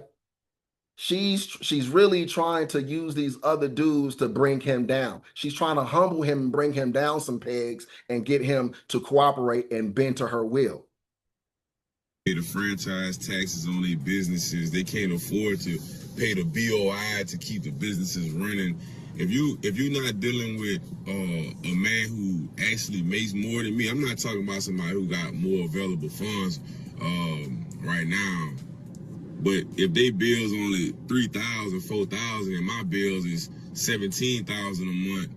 She's really trying to use these other dudes to bring him down. She's trying to humble him and bring him down some pegs and get him to cooperate and bend to her will. The franchise taxes on their businesses. They can't afford to pay the BOI to keep the businesses running. If you're not dealing with a man who actually makes more than me, I'm not talking about somebody who got more available funds right now. But if they bills only $3,000, $4,000, and my bills is $17,000 a month,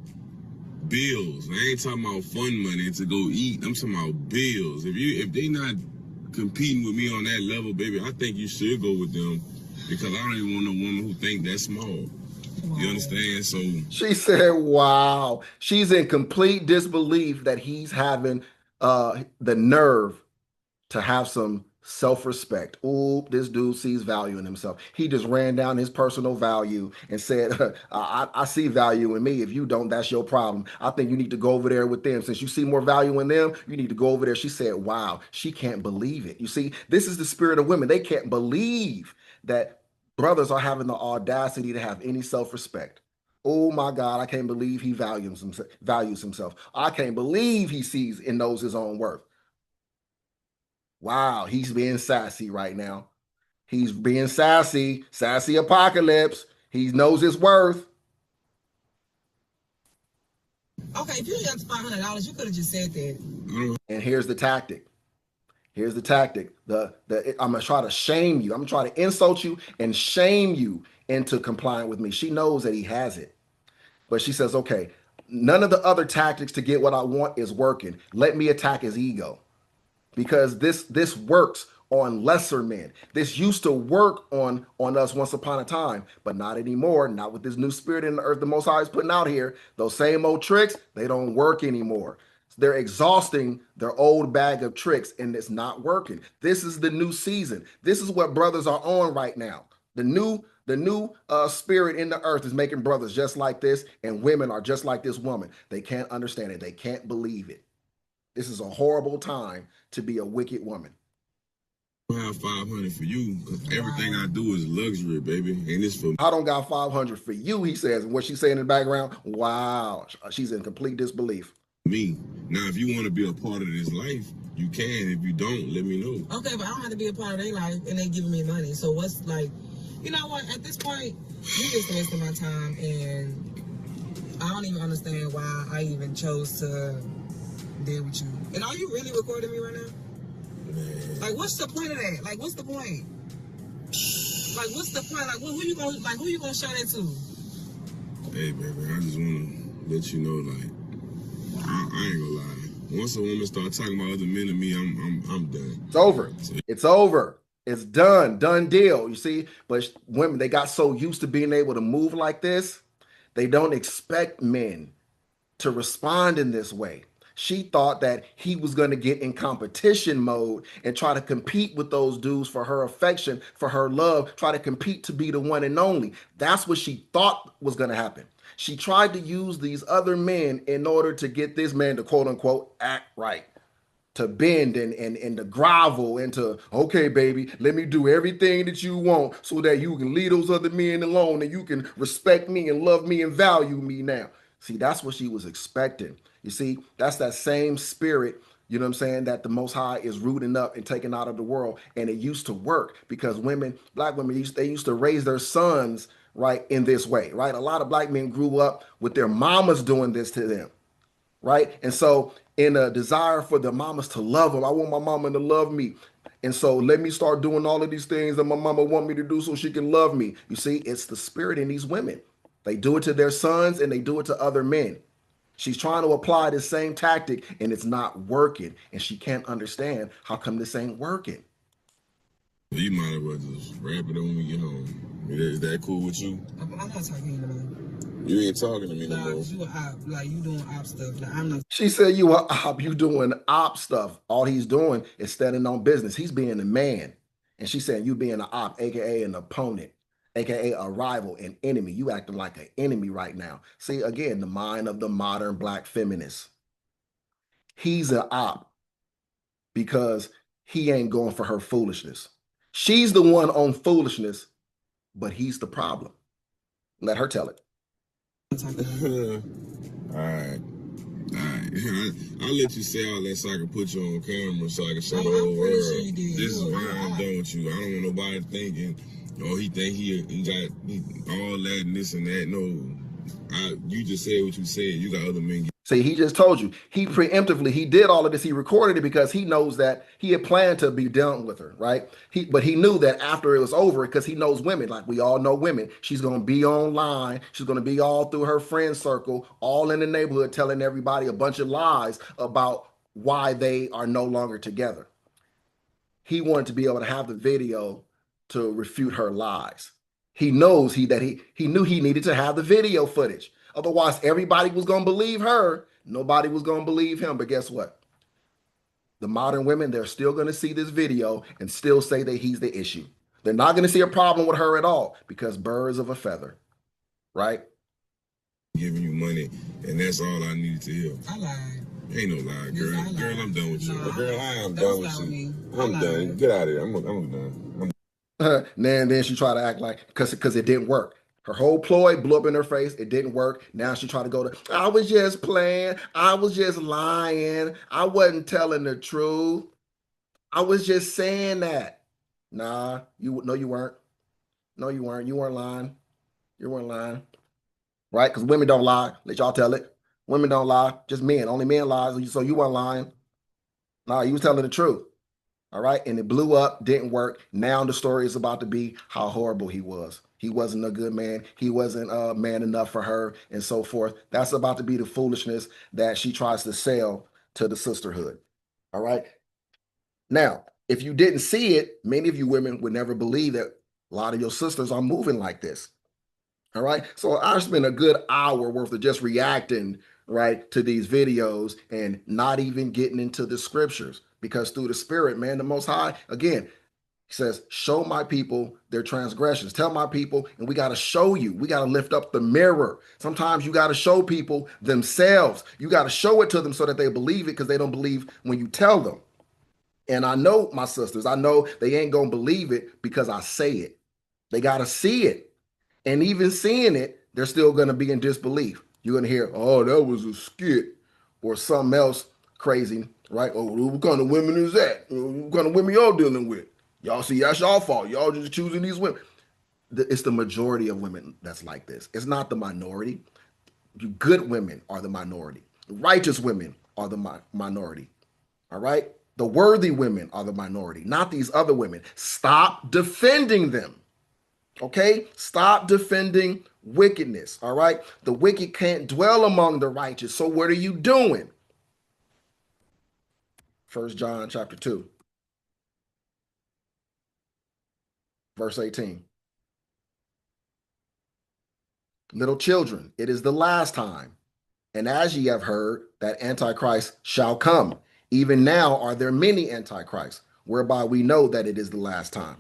bills. I ain't talking about fun money to go eat. I'm talking about bills. If they not competing with me on that level, baby, I think you should go with them because I don't even want a woman who think that's small. Wow. You understand? So she said, "Wow." She's in complete disbelief that he's having the nerve to have some self-respect. Ooh, this dude sees value in himself. He just ran down his personal value and said, I see value in me. If you don't, that's your problem. I think you need to go over there with them. Since you see more value in them, you need to go over there. She said, wow, she can't believe it. You see, this is the spirit of women. They can't believe that brothers are having the audacity to have any self-respect. Oh my God, I can't believe he values himself. I can't believe he sees and knows his own worth. Wow, he's being sassy right now. He's being sassy apocalypse. He knows his worth. Okay, if you got $500, you could have just said that. And here's the tactic. Here's the tactic. I'm gonna try to shame you. I'm gonna try to insult you and shame you into complying with me. She knows that he has it, but she says, "Okay, none of the other tactics to get what I want is working. Let me attack his ego." Because this works on lesser men. This used to work on us once upon a time, but not anymore. Not with this new spirit in the earth the Most High is putting out here. Those same old tricks, they don't work anymore. They're exhausting their old bag of tricks, and it's not working. This is the new season. This is what brothers are on right now. The new spirit in the earth is making brothers just like this, and women are just like this woman. They can't understand it. They can't believe it. This is a horrible time to be a wicked woman. I have 500 for you because everything I do is luxury, baby, and it's for. I don't got 500 for you, he says. And what she's saying in the background, wow, she's in complete disbelief. Me. Now, if you want to be a part of this life, you can. If you don't, let me know. Okay, but I don't have to be a part of their life, and they giving me money. So what's like, you know what? At this point, you just wasting my time, and I don't even understand why I even chose to deal with you. And are you really recording me right now? Man. Like, what's the point of that? Like, what's the point? Like, what's the point? Like, who you gonna show that to? Hey, baby, I just wanna let you know, like, I ain't gonna lie. Once a woman start talking about other men to me, I'm done. It's over. It's over. It's done. Done deal. You see, but women, they got so used to being able to move like this, they don't expect men to respond in this way. She thought that he was going to get in competition mode and try to compete with those dudes for her affection, for her love, try to compete to be the one and only. That's what she thought was going to happen. She tried to use these other men in order to get this man to quote unquote act right, to bend and to grovel and to, okay, baby, let me do everything that you want so that you can leave those other men alone and you can respect me and love me and value me now. See, that's what she was expecting. You see, that's that same spirit, you know what I'm saying, that the Most High is rooting up and taking out of the world. And it used to work because women, black women, they used to raise their sons, right, in this way, right? A lot of black men grew up with their mamas doing this to them, right? And so in a desire for the mamas to love them, I want my mama to love me. And so let me start doing all of these things that my mama want me to do so she can love me. You see, it's the spirit in these women. They do it to their sons and they do it to other men. She's trying to apply this same tactic and it's not working. And she can't understand how come this ain't working. You might as well just wrap it up when we get home. Is that cool with you? I'm not talking to you no more. You ain't talking to me no Nah, more. 'cause you a op. Like, you doing op stuff. Like, I'm not. She said you are op, you doing op stuff. All he's doing is standing on business. He's being a man. And she's saying you being an op, aka an opponent, aka a rival, an enemy. You acting like an enemy right now. See, again, the mind of the modern black feminist. He's an op because he ain't going for her foolishness. She's the one on foolishness, but he's the problem. Let her tell it. All right. I'll let you say all that so I can put you on camera so I can show the whole world. Sure This is why I'm done with you. I don't want nobody thinking, oh, he think he got all that and this and that. No, you just said what you said. You got other men. See, he just told you. He preemptively, he did all of this. He recorded it because he knows that he had planned to be done with her, right? But he knew that after it was over, because he knows women, like we all know women, she's going to be online. She's going to be all through her friend circle, all in the neighborhood, telling everybody a bunch of lies about why they are no longer together. He wanted to be able to have the video to refute her lies. He knows he knew he needed to have the video footage. Otherwise, everybody was going to believe her. Nobody was going to believe him. But guess what? The modern women, they're still going to see this video and still say that he's the issue. They're not going to see a problem with her at all because birds of a feather, right? Giving you money, and that's all I needed to hear. I lied. Ain't no lie, girl. Yes, Girl, I'm done with you. No, Girl, I am don't done with stop you. me. I'm done. Get out of here. I'm done. Then she tried to act like, because it didn't work. Her whole ploy blew up in her face. It didn't work. Now she tried to go to, I was just playing. I was just lying. I wasn't telling the truth. I was just saying that. Nah, no, you weren't. No, you weren't. You weren't lying. You weren't lying. Right? Because women don't lie. Let y'all tell it. Women don't lie, just men. Only men lie. So you weren't lying. No, you was telling the truth. All right. And it blew up, didn't work. Now the story is about to be how horrible he was. He wasn't a good man. He wasn't man enough for her and so forth. That's about to be the foolishness that she tries to sell to the sisterhood. All right. Now, if you didn't see it, many of you women would never believe that a lot of your sisters are moving like this. All right. So I spent a good hour worth of just reacting, right, to these videos and not even getting into the scriptures because through the Spirit, man, the Most High, again, he says, show my people their transgressions. Tell my people, and we got to show you. We got to lift up the mirror. Sometimes you got to show people themselves. You got to show it to them so that they believe it because they don't believe when you tell them. And I know my sisters, I know they ain't going to believe it because I say it. They got to see it. And even seeing it, they're still going to be in disbelief. You're going to hear, oh, that was a skit or something else crazy, right? Oh, what kind of women is that? What kind of women y'all dealing with? Y'all see, that's y'all fault. Y'all just choosing these women. It's the majority of women that's like this. It's not the minority. Good women are the minority. Righteous women are the minority. All right? The worthy women are the minority, not these other women. Stop defending them. Okay? Stop defending wickedness. All right? The wicked can't dwell among the righteous. So what are you doing? 1 John chapter 2, verse 18. Little children, it is the last time. And as ye have heard that Antichrist shall come, even now are there many Antichrists, whereby we know that it is the last time.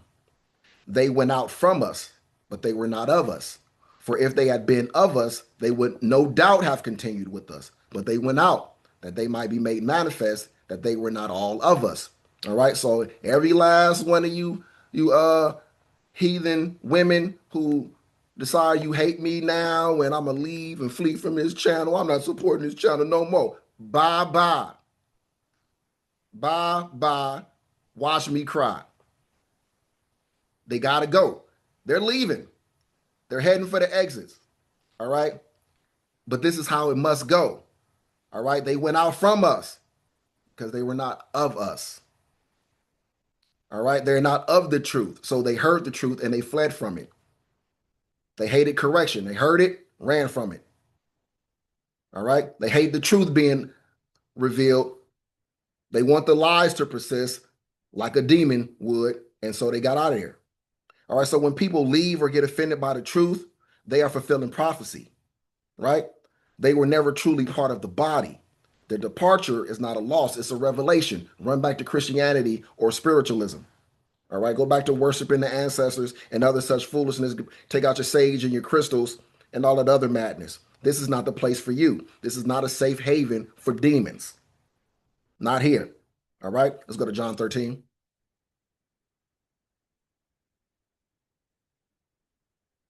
They went out from us, but they were not of us. For if they had been of us, they would no doubt have continued with us. But they went out, that they might be made manifest that they were not all of us. All right, so every last one of you heathen women who decide you hate me now and I'm going to leave and flee from this channel. I'm not supporting this channel no more. Bye-bye. Bye-bye. Watch me cry. They got to go. They're leaving. They're heading for the exits. All right? But this is how it must go. All right? They went out from us because they were not of us. All right? They're not of the truth. So they heard the truth and they fled from it. They hated correction. They heard it, ran from it. All right? They hate the truth being revealed. They want the lies to persist like a demon would, and so they got out of here. All right, so when people leave or get offended by the truth, they are fulfilling prophecy, right? They were never truly part of the body. Their departure is not a loss, it's a revelation. Run back to Christianity or spiritualism. All right, go back to worshiping the ancestors and other such foolishness. Take out your sage and your crystals and all that other madness. This is not the place for you. This is not a safe haven for demons. Not here. All right, let's go to John 13.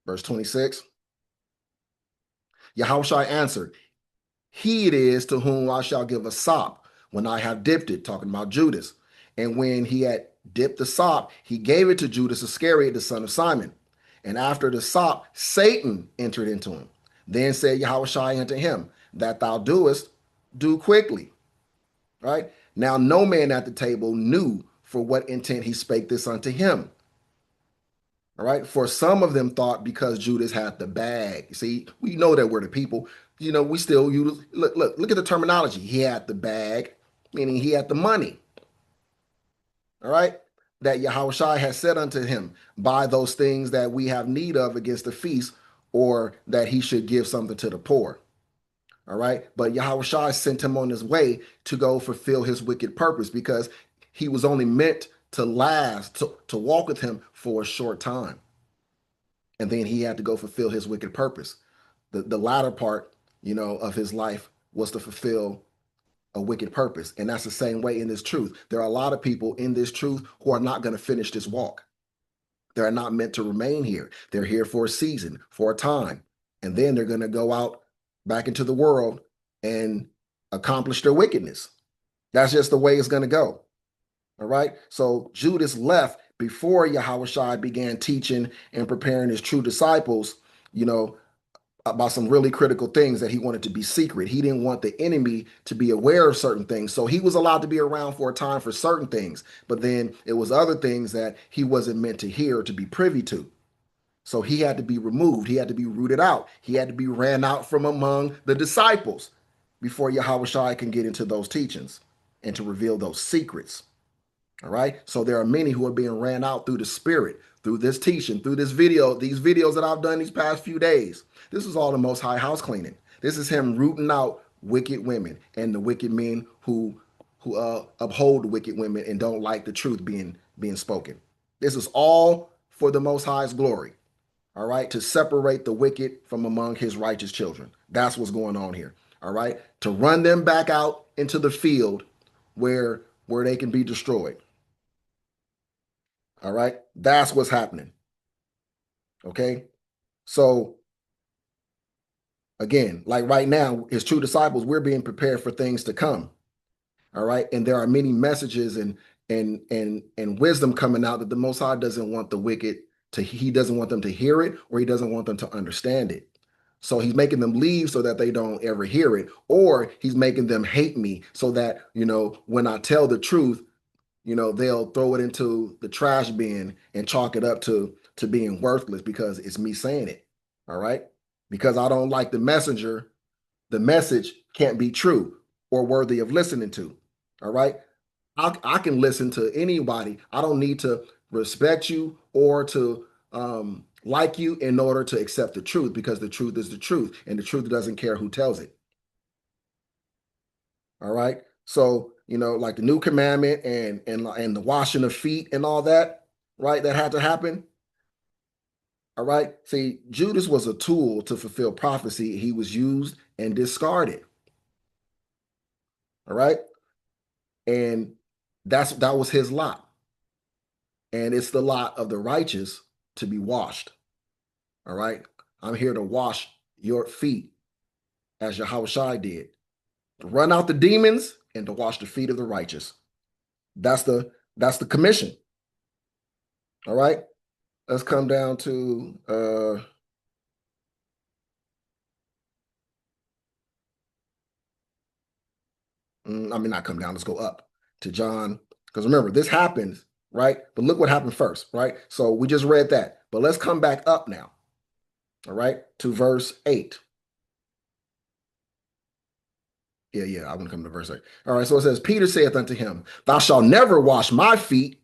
Verse 26. Yahawashi answered, he it is to whom I shall give a sop when I have dipped it, talking about Judas. And when he had dipped the sop, he gave it to Judas Iscariot, the son of Simon. And after the sop, Satan entered into him. Then said Yahawashi unto him, that thou doest, do quickly. Right? Now no man at the table knew for what intent he spake this unto him. All right. For some of them thought because Judas had the bag. See, we know that we're the people. You know, we still use, look at the terminology. He had the bag, meaning he had the money. All right. That Yahawashi has said unto him, buy those things that we have need of against the feast, or that he should give something to the poor. All right. But Yahawashi sent him on his way to go fulfill his wicked purpose because he was only meant to last, to walk with him for a short time. And then he had to go fulfill his wicked purpose. The latter part, of his life was to fulfill a wicked purpose. And that's the same way in this truth. There are a lot of people in this truth who are not going to finish this walk. They're not meant to remain here. They're here for a season, for a time. And then they're going to go out back into the world and accomplish their wickedness. That's just the way it's going to go. All right. So Judas left before Yahawashi began teaching and preparing his true disciples, about some really critical things that he wanted to be secret. He didn't want the enemy to be aware of certain things. So he was allowed to be around for a time for certain things, but then it was other things that he wasn't meant to hear or to be privy to. So he had to be removed. He had to be rooted out. He had to be ran out from among the disciples before Yahawashi can get into those teachings and to reveal those secrets. All right. So there are many who are being ran out through the spirit, through this teaching, through this video, these videos that I've done these past few days. This is all the Most High house cleaning. This is him rooting out wicked women and the wicked men who uphold the wicked women and don't like the truth being spoken. This is all for the Most High's glory. All right, to separate the wicked from among his righteous children. That's what's going on here. All right, to run them back out into the field where they can be destroyed. All right, that's what's happening. Okay, so again, like right now, as true disciples, we're being prepared for things to come. All right, and there are many messages and wisdom coming out that the Most High doesn't want the wicked to. He doesn't want them to hear it, or he doesn't want them to understand it. So he's making them leave so that they don't ever hear it, or he's making them hate me so that, when I tell the truth, they'll throw it into the trash bin and chalk it up to being worthless because it's me saying it. All right. Because I don't like the messenger, the message can't be true or worthy of listening to. All right. I can listen to anybody. I don't need to respect you or to like you in order to accept the truth, because the truth is the truth and the truth doesn't care who tells it. All right. So, like the new commandment and the washing of feet and all that, right? That had to happen. All right. See, Judas was a tool to fulfill prophecy. He was used and discarded. All right. And that was his lot. And it's the lot of the righteous to be washed. All right. I'm here to wash your feet as Yahawashi did. To run out the demons and to wash the feet of the righteous. That's the commission. All right. Let's come down to not come down, let's go up to John. Because remember, this happens, right? But look what happened first, right? So we just read that. But let's come back up now. All right, to verse 8. Yeah, I want to come to verse 8. All right, so it says, Peter saith unto him, Thou shalt never wash my feet.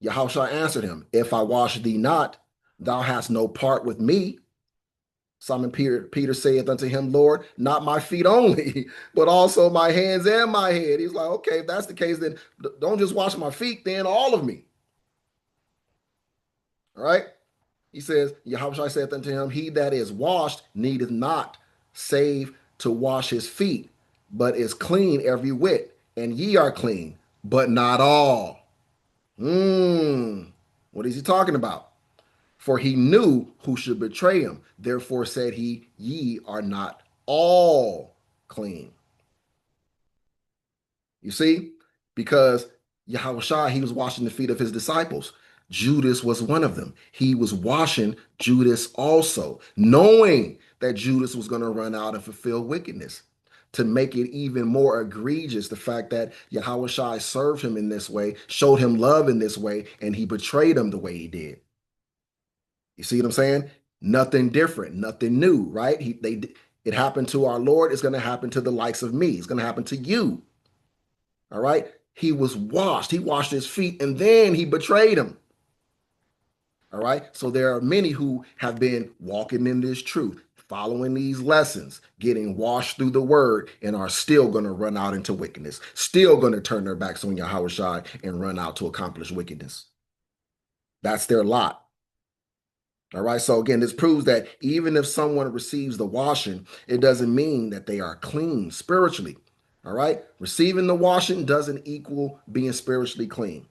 Yahushua answered him, If I wash thee not, thou hast no part with me. Simon Peter saith unto him, Lord, not my feet only, but also my hands and my head. He's like, okay, if that's the case, then don't just wash my feet, then all of me. All right. He says, Yahawashi saith unto him, He that is washed needeth not save to wash his feet, but is clean every whit, and ye are clean, but not all. What is he talking about? For he knew who should betray him. Therefore said he, Ye are not all clean. You see? Because Yahawashi, he was washing the feet of his disciples. Judas was one of them. He was washing Judas also, knowing that Judas was going to run out and fulfill wickedness. To make it even more egregious, the fact that Yahawashi served him in this way, showed him love in this way, and he betrayed him the way he did. You see what I'm saying? Nothing different, nothing new, right? It happened to our Lord. It's going to happen to the likes of me. It's going to happen to you. All right? He was washed. He washed his feet, and then he betrayed him. All right? So there are many who have been walking in this truth, following these lessons, getting washed through the word, and are still going to run out into wickedness, still going to turn their backs on Yahawashi and run out to accomplish wickedness. That's their lot. All right. So again, this proves that even if someone receives the washing, it doesn't mean that they are clean spiritually. All right. Receiving the washing doesn't equal being spiritually clean.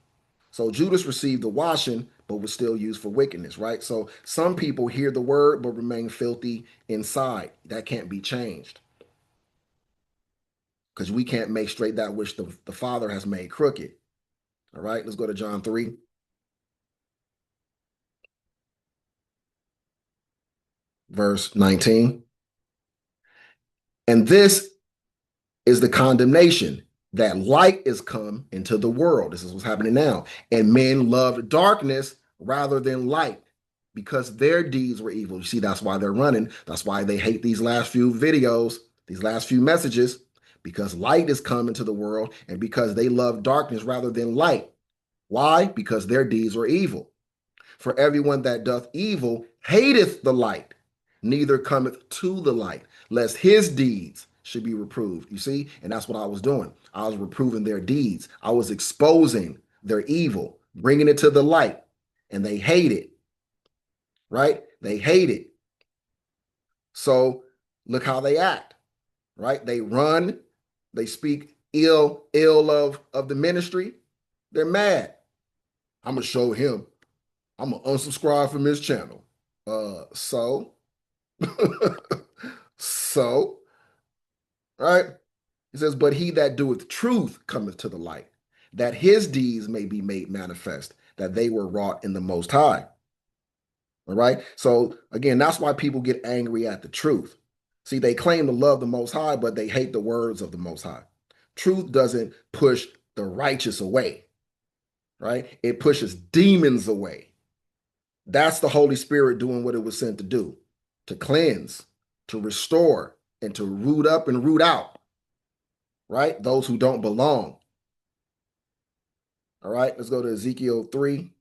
So Judas received the washing, but was still used for wickedness. Right. So some people hear the word, but remain filthy inside. That can't be changed. Because we can't make straight that which the Father has made crooked. All right. Let's go to John 3. verse 19. And this is the condemnation, that light is come into the world. This is what's happening now. And men loved darkness rather than light, because their deeds were evil. You see, that's why they're running. That's why they hate these last few videos, these last few messages, because light is come into the world and because they love darkness rather than light. Why? Because their deeds were evil. For everyone that doth evil hateth the light, neither cometh to the light, lest his deeds should be reproved. You see? And that's what I was doing. I was reproving their deeds. I was exposing their evil, bringing it to the light, and they hate it. Right? They hate it. So look how they act. Right? They run. They speak ill of the ministry. They're mad. I'm gonna show him. I'm gonna unsubscribe from his channel. So, so, right? He says, but he that doeth truth cometh to the light, that his deeds may be made manifest, that they were wrought in the Most High. All right. So again, that's why people get angry at the truth. See, they claim to love the Most High, but they hate the words of the Most High. Truth doesn't push the righteous away, right? It pushes demons away. That's the Holy Spirit doing what it was sent to do, to cleanse, to restore, and to root up and root out, right? Those who don't belong. All right, let's go to Ezekiel 3.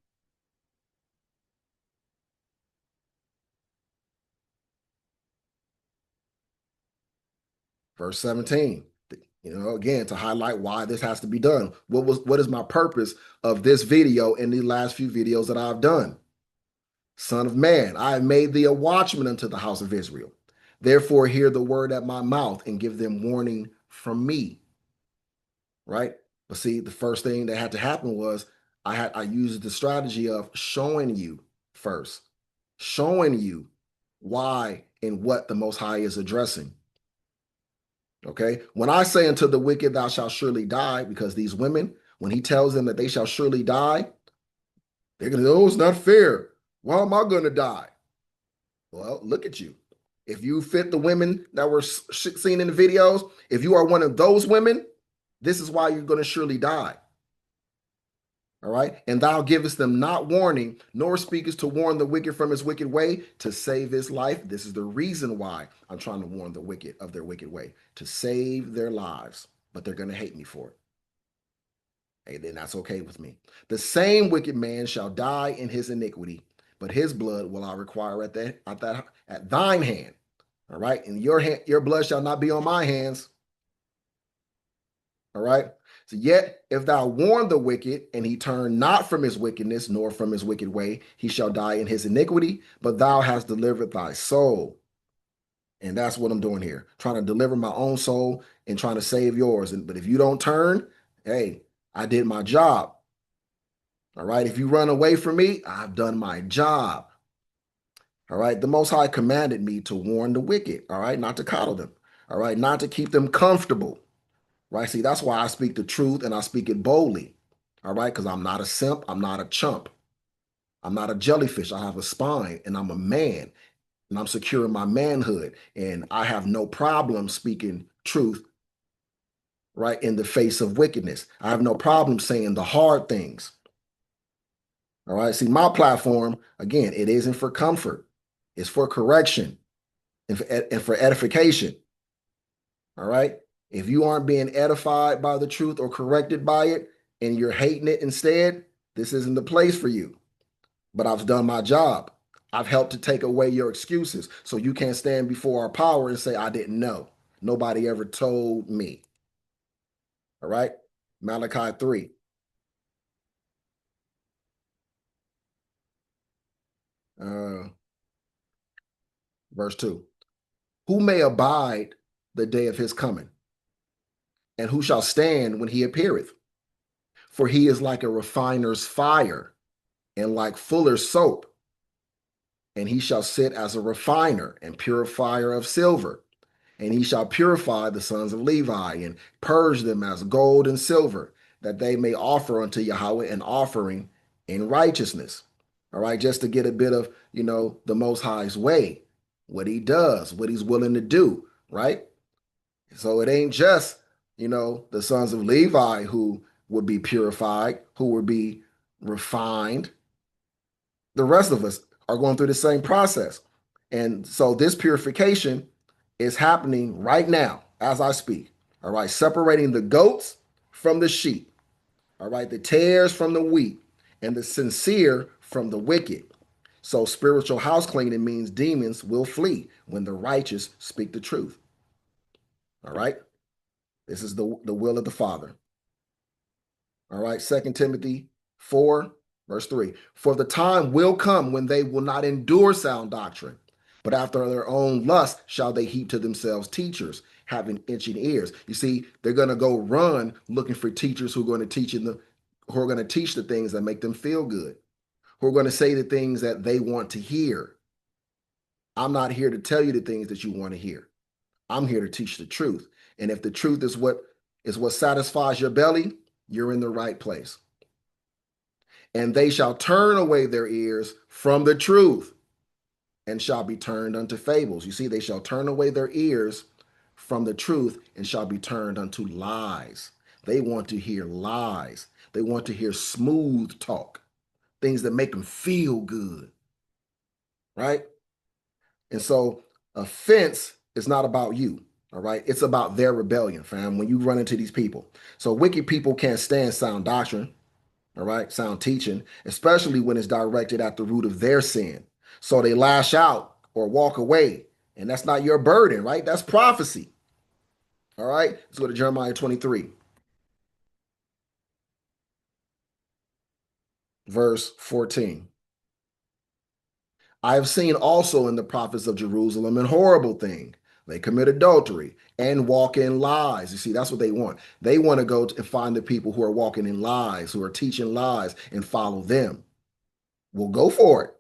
Verse 17. You know, again, to highlight why this has to be done. What is my purpose of this video and the last few videos that I've done? Son of man, I have made thee a watchman unto the house of Israel. Therefore, hear the word at my mouth and give them warning from me. Right? But see, the first thing that had to happen was I used the strategy of showing you first, showing you why and what the Most High is addressing. Okay, when I say unto the wicked, thou shalt surely die, because these women, when he tells them that they shall surely die, they're going to, oh, it's not fair. Why am I going to die? Well, look at you. If you fit the women that were seen in the videos, if you are one of those women, this is why you're going to surely die. All right. And thou givest them not warning, nor speakest to warn the wicked from his wicked way to save his life. This is the reason why I'm trying to warn the wicked of their wicked way, to save their lives. But they're going to hate me for it. Hey, then that's okay with me. The same wicked man shall die in his iniquity, but his blood will I require at thine hand. All right. And your blood shall not be on my hands. All right. So yet, if thou warn the wicked, and he turn not from his wickedness, nor from his wicked way, he shall die in his iniquity, but thou hast delivered thy soul. And that's what I'm doing here, trying to deliver my own soul and trying to save yours. But if you don't turn, hey, I did my job. All right. If you run away from me, I've done my job. All right. The Most High commanded me to warn the wicked. All right. Not to coddle them. All right. Not to keep them comfortable. Right? See, that's why I speak the truth and I speak it boldly. All right? Because I'm not a simp. I'm not a chump. I'm not a jellyfish. I have a spine and I'm a man and I'm secure in my manhood. And I have no problem speaking truth, right, in the face of wickedness. I have no problem saying the hard things. All right? See, my platform, again, it isn't for comfort. It's for correction and for edification. All right? If you aren't being edified by the truth or corrected by it, and you're hating it instead, this isn't the place for you. But I've done my job. I've helped to take away your excuses so you can't stand before our power and say, I didn't know. Nobody ever told me. All right? Malachi 3. Verse 2. Who may abide the day of his coming? And who shall stand when he appeareth? For he is like a refiner's fire and like fuller's soap. And he shall sit as a refiner and purifier of silver. And he shall purify the sons of Levi and purge them as gold and silver, that they may offer unto Yahweh an offering in righteousness. All right, just to get a bit of, the Most High's way. what he does, what he's willing to do, right? So it ain't just, the sons of Levi who would be purified, who would be refined. The rest of us are going through the same process. And so this purification is happening right now as I speak. All right, separating the goats from the sheep. All right, the tares from the wheat, and the sincere from the wicked. So spiritual house cleaning means demons will flee when the righteous speak the truth. All right, this is the will of the Father. All right, 2 Timothy 4, verse 3. For the time will come when they will not endure sound doctrine, but after their own lust shall they heap to themselves teachers, having itching ears. You see, they're going to go run looking for teachers who are going to teach who are going to teach the things that make them feel good, who are going to say the things that they want to hear. I'm not here to tell you the things that you want to hear. I'm here to teach the truth. And if the truth is what satisfies your belly, you're in the right place. And they shall turn away their ears from the truth and shall be turned unto fables. You see, they shall turn away their ears from the truth and shall be turned unto lies. They want to hear lies. They want to hear smooth talk, things that make them feel good, right? And so offense is not about you, all right? It's about their rebellion, fam, when you run into these people. So wicked people can't stand sound doctrine, all right, sound teaching, especially when it's directed at the root of their sin. So they lash out or walk away, and that's not your burden, right? That's prophecy. All right, let's go to Jeremiah 23, verse 14. I have seen also in the prophets of Jerusalem an horrible thing. They commit adultery and walk in lies. You see, that's what they want. They want to go and find the people who are walking in lies, who are teaching lies, and follow them. Well, go for it.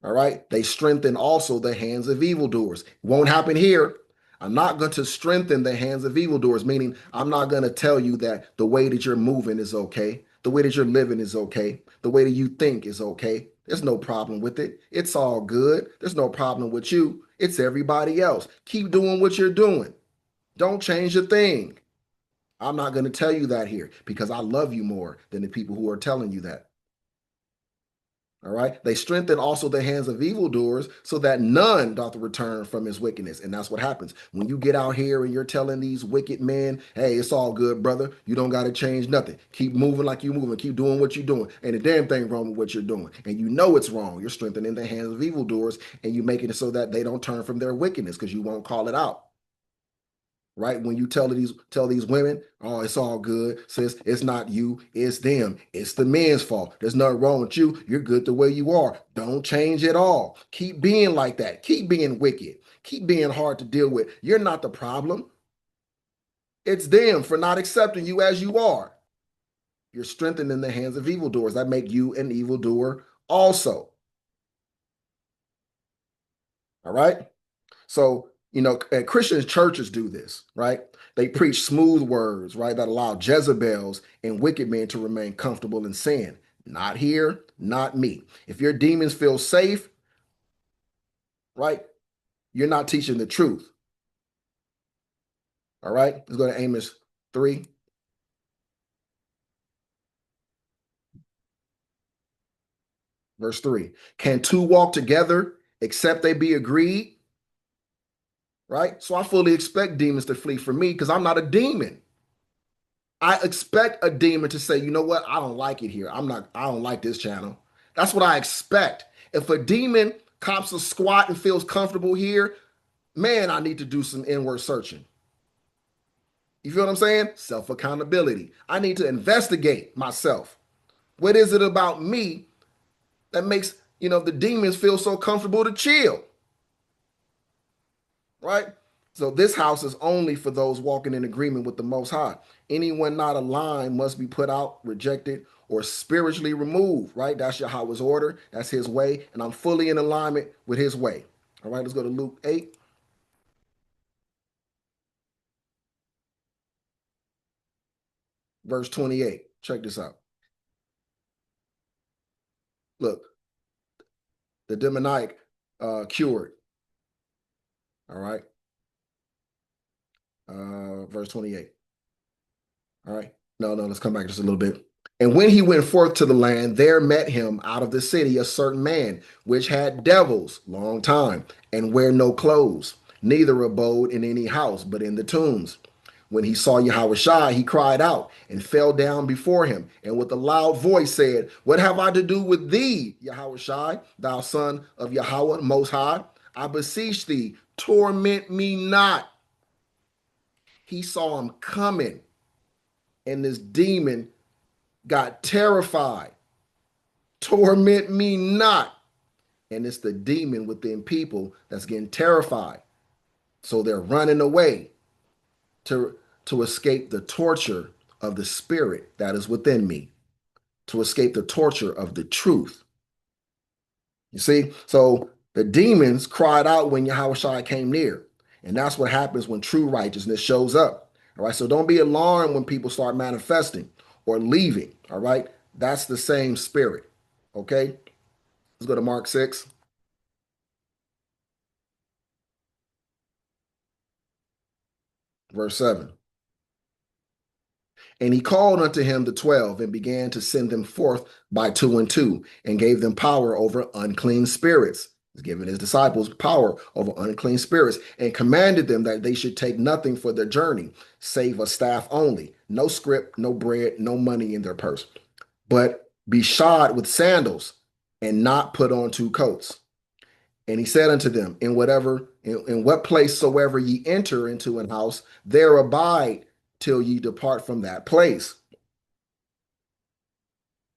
All right. They strengthen also the hands of evildoers. Won't happen here. I'm not going to strengthen the hands of evildoers, meaning I'm not going to tell you that the way that you're moving is okay. The way that you're living is okay. The way that you think is okay. There's no problem with it. It's all good. There's no problem with you. It's everybody else. Keep doing what you're doing. Don't change a thing. I'm not going to tell you that here because I love you more than the people who are telling you that. All right. They strengthen also the hands of evildoers so that none doth return from his wickedness. And that's what happens. When you get out here and you're telling these wicked men, hey, it's all good, brother. You don't got to change nothing. Keep moving like you're moving. Keep doing what you're doing. Ain't a damn thing wrong with what you're doing. And you know it's wrong. You're strengthening the hands of evildoers and you making it so that they don't turn from their wickedness because you won't call it out. Right? When you tell these women, oh, it's all good, sis, it's not you, it's them. It's the men's fault. There's nothing wrong with you. You're good the way you are. Don't change at all. Keep being like that. Keep being wicked. Keep being hard to deal with. You're not the problem. It's them for not accepting you as you are. You're strengthening the hands of evildoers. That make you an evildoer also. All right? So, Christian churches do this, right? They preach smooth words, right, that allow Jezebels and wicked men to remain comfortable in sin. Not here, not me. If your demons feel safe, right, you're not teaching the truth. All right, let's go to Amos 3. Verse 3. Can two walk together except they be agreed? Right? So I fully expect demons to flee from me because I'm not a demon. I expect a demon to say, you know what? I don't like it here. I don't like this channel. That's what I expect. If a demon cops a squat and feels comfortable here, man, I need to do some inward searching. You feel what I'm saying? Self-accountability. I need to investigate myself. What is it about me that makes, the demons feel so comfortable to chill? Right? So this house is only for those walking in agreement with the Most High. Anyone not aligned must be put out, rejected, or spiritually removed, right? That's Yahweh's order. That's his way. And I'm fully in alignment with his way. All right, let's go to Luke 8. Verse 28. Check this out. Look, the demoniac cured. All right. Verse 28. All right. No, let's come back just a little bit. And when he went forth to the land, there met him out of the city a certain man, which had devils long time, and wear no clothes, neither abode in any house, but in the tombs. When he saw Yahawashi, he cried out and fell down before him, and with a loud voice said, What have I to do with thee, Yahawashi, thou son of Yahweh Most High? I beseech thee, torment me not. He saw him coming, and this demon got terrified. Torment me not. And it's the demon within people that's getting terrified. So they're running away to escape the torture of the spirit that is within me, to escape the torture of the truth. You see? So the demons cried out when Yahawashi came near. And that's what happens when true righteousness shows up. All right. So don't be alarmed when people start manifesting or leaving. All right. That's the same spirit. Okay. Let's go to Mark 6. Verse 7. And he called unto him the 12 and began to send them forth by 2 and 2 and gave them power over unclean spirits. He's given his disciples power over unclean spirits and commanded them that they should take nothing for their journey, save a staff only, no scrip, no bread, no money in their purse, but be shod with sandals and not put on 2 coats. And he said unto them, in what place soever ye enter into an house, there abide till ye depart from that place.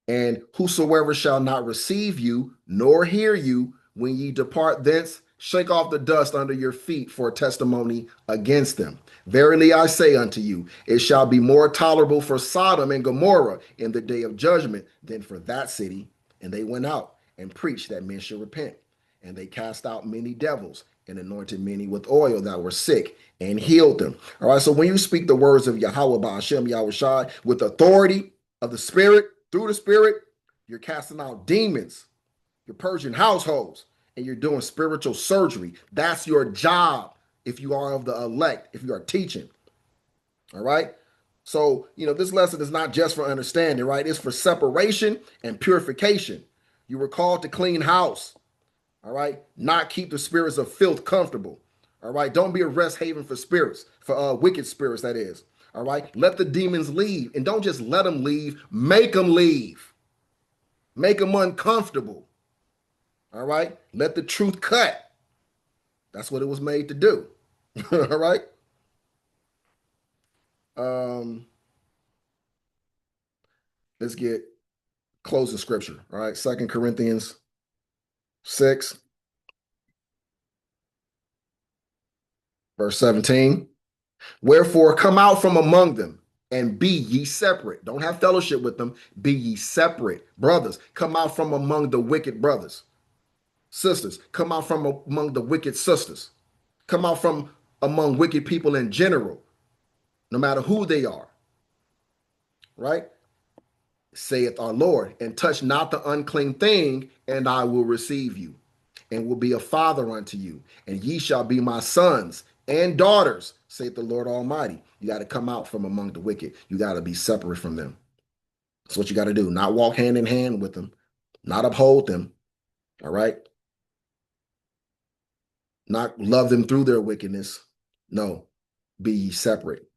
And whosoever shall not receive you, nor hear you, when ye depart thence, shake off the dust under your feet for testimony against them. Verily I say unto you, it shall be more tolerable for Sodom and Gomorrah in the day of judgment than for that city. And they went out and preached that men should repent. And they cast out many devils and anointed many with oil that were sick and healed them. All right, so when you speak the words of Yahweh Ba'ashem Yahawashi with authority of the Spirit, through the Spirit, you're casting out demons, you're purging households, and you're doing spiritual surgery. That's your job if you are of the elect, if you are teaching. All right, so, this lesson is not just for understanding, right? It's for separation and purification. You were called to clean house. All right, not keep the spirits of filth comfortable. All right, don't be a rest haven for spirits, for wicked spirits, that is. All right, let the demons leave, and don't just let them leave, make them leave. Make them uncomfortable. All right, let the truth cut. That's what it was made to do. All right. Let's get closing scripture. All right, 2 Corinthians 6, verse 17. Wherefore come out from among them and be ye separate. Don't have fellowship with them. Be ye separate. Brothers, come out from among the wicked brothers. Sisters, come out from among the wicked sisters. Come out from among wicked people in general, no matter who they are. Right? Saith our Lord, and touch not the unclean thing, and I will receive you, and will be a father unto you, and ye shall be my sons and daughters, saith the Lord Almighty. You got to come out from among the wicked. You got to be separate from them. That's what you got to do. Not walk hand in hand with them, not uphold them. All right? Not love them through their wickedness. No, be ye separate.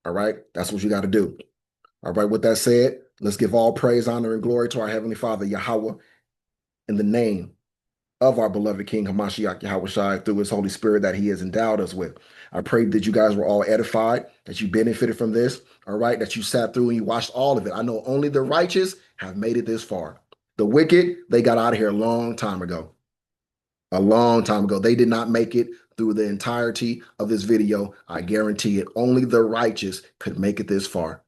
All right? That's what you got to do. All right, with that said, let's give all praise, honor, and glory to our Heavenly Father, Yahweh, in the name of our beloved King Hamashiach Yahawashi, through his Holy Spirit that he has endowed us with. I pray that you guys were all edified, that you benefited from this, all right, that you sat through and you watched all of it. I know only the righteous have made it this far. The wicked, they got out of here a long time ago. A long time ago. They did not make it through the entirety of this video. I guarantee it. Only the righteous could make it this far.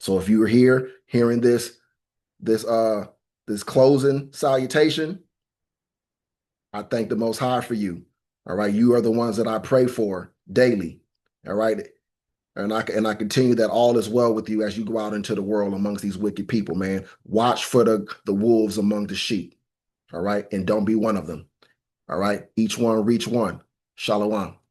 So if you were here hearing this closing salutation, I thank the Most High for you. All right, you are the ones that I pray for daily. All right, and I continue that all is well with you as you go out into the world amongst these wicked people, man. Watch for the wolves among the sheep. All right, and don't be one of them. All right, each one reach one. Shalom.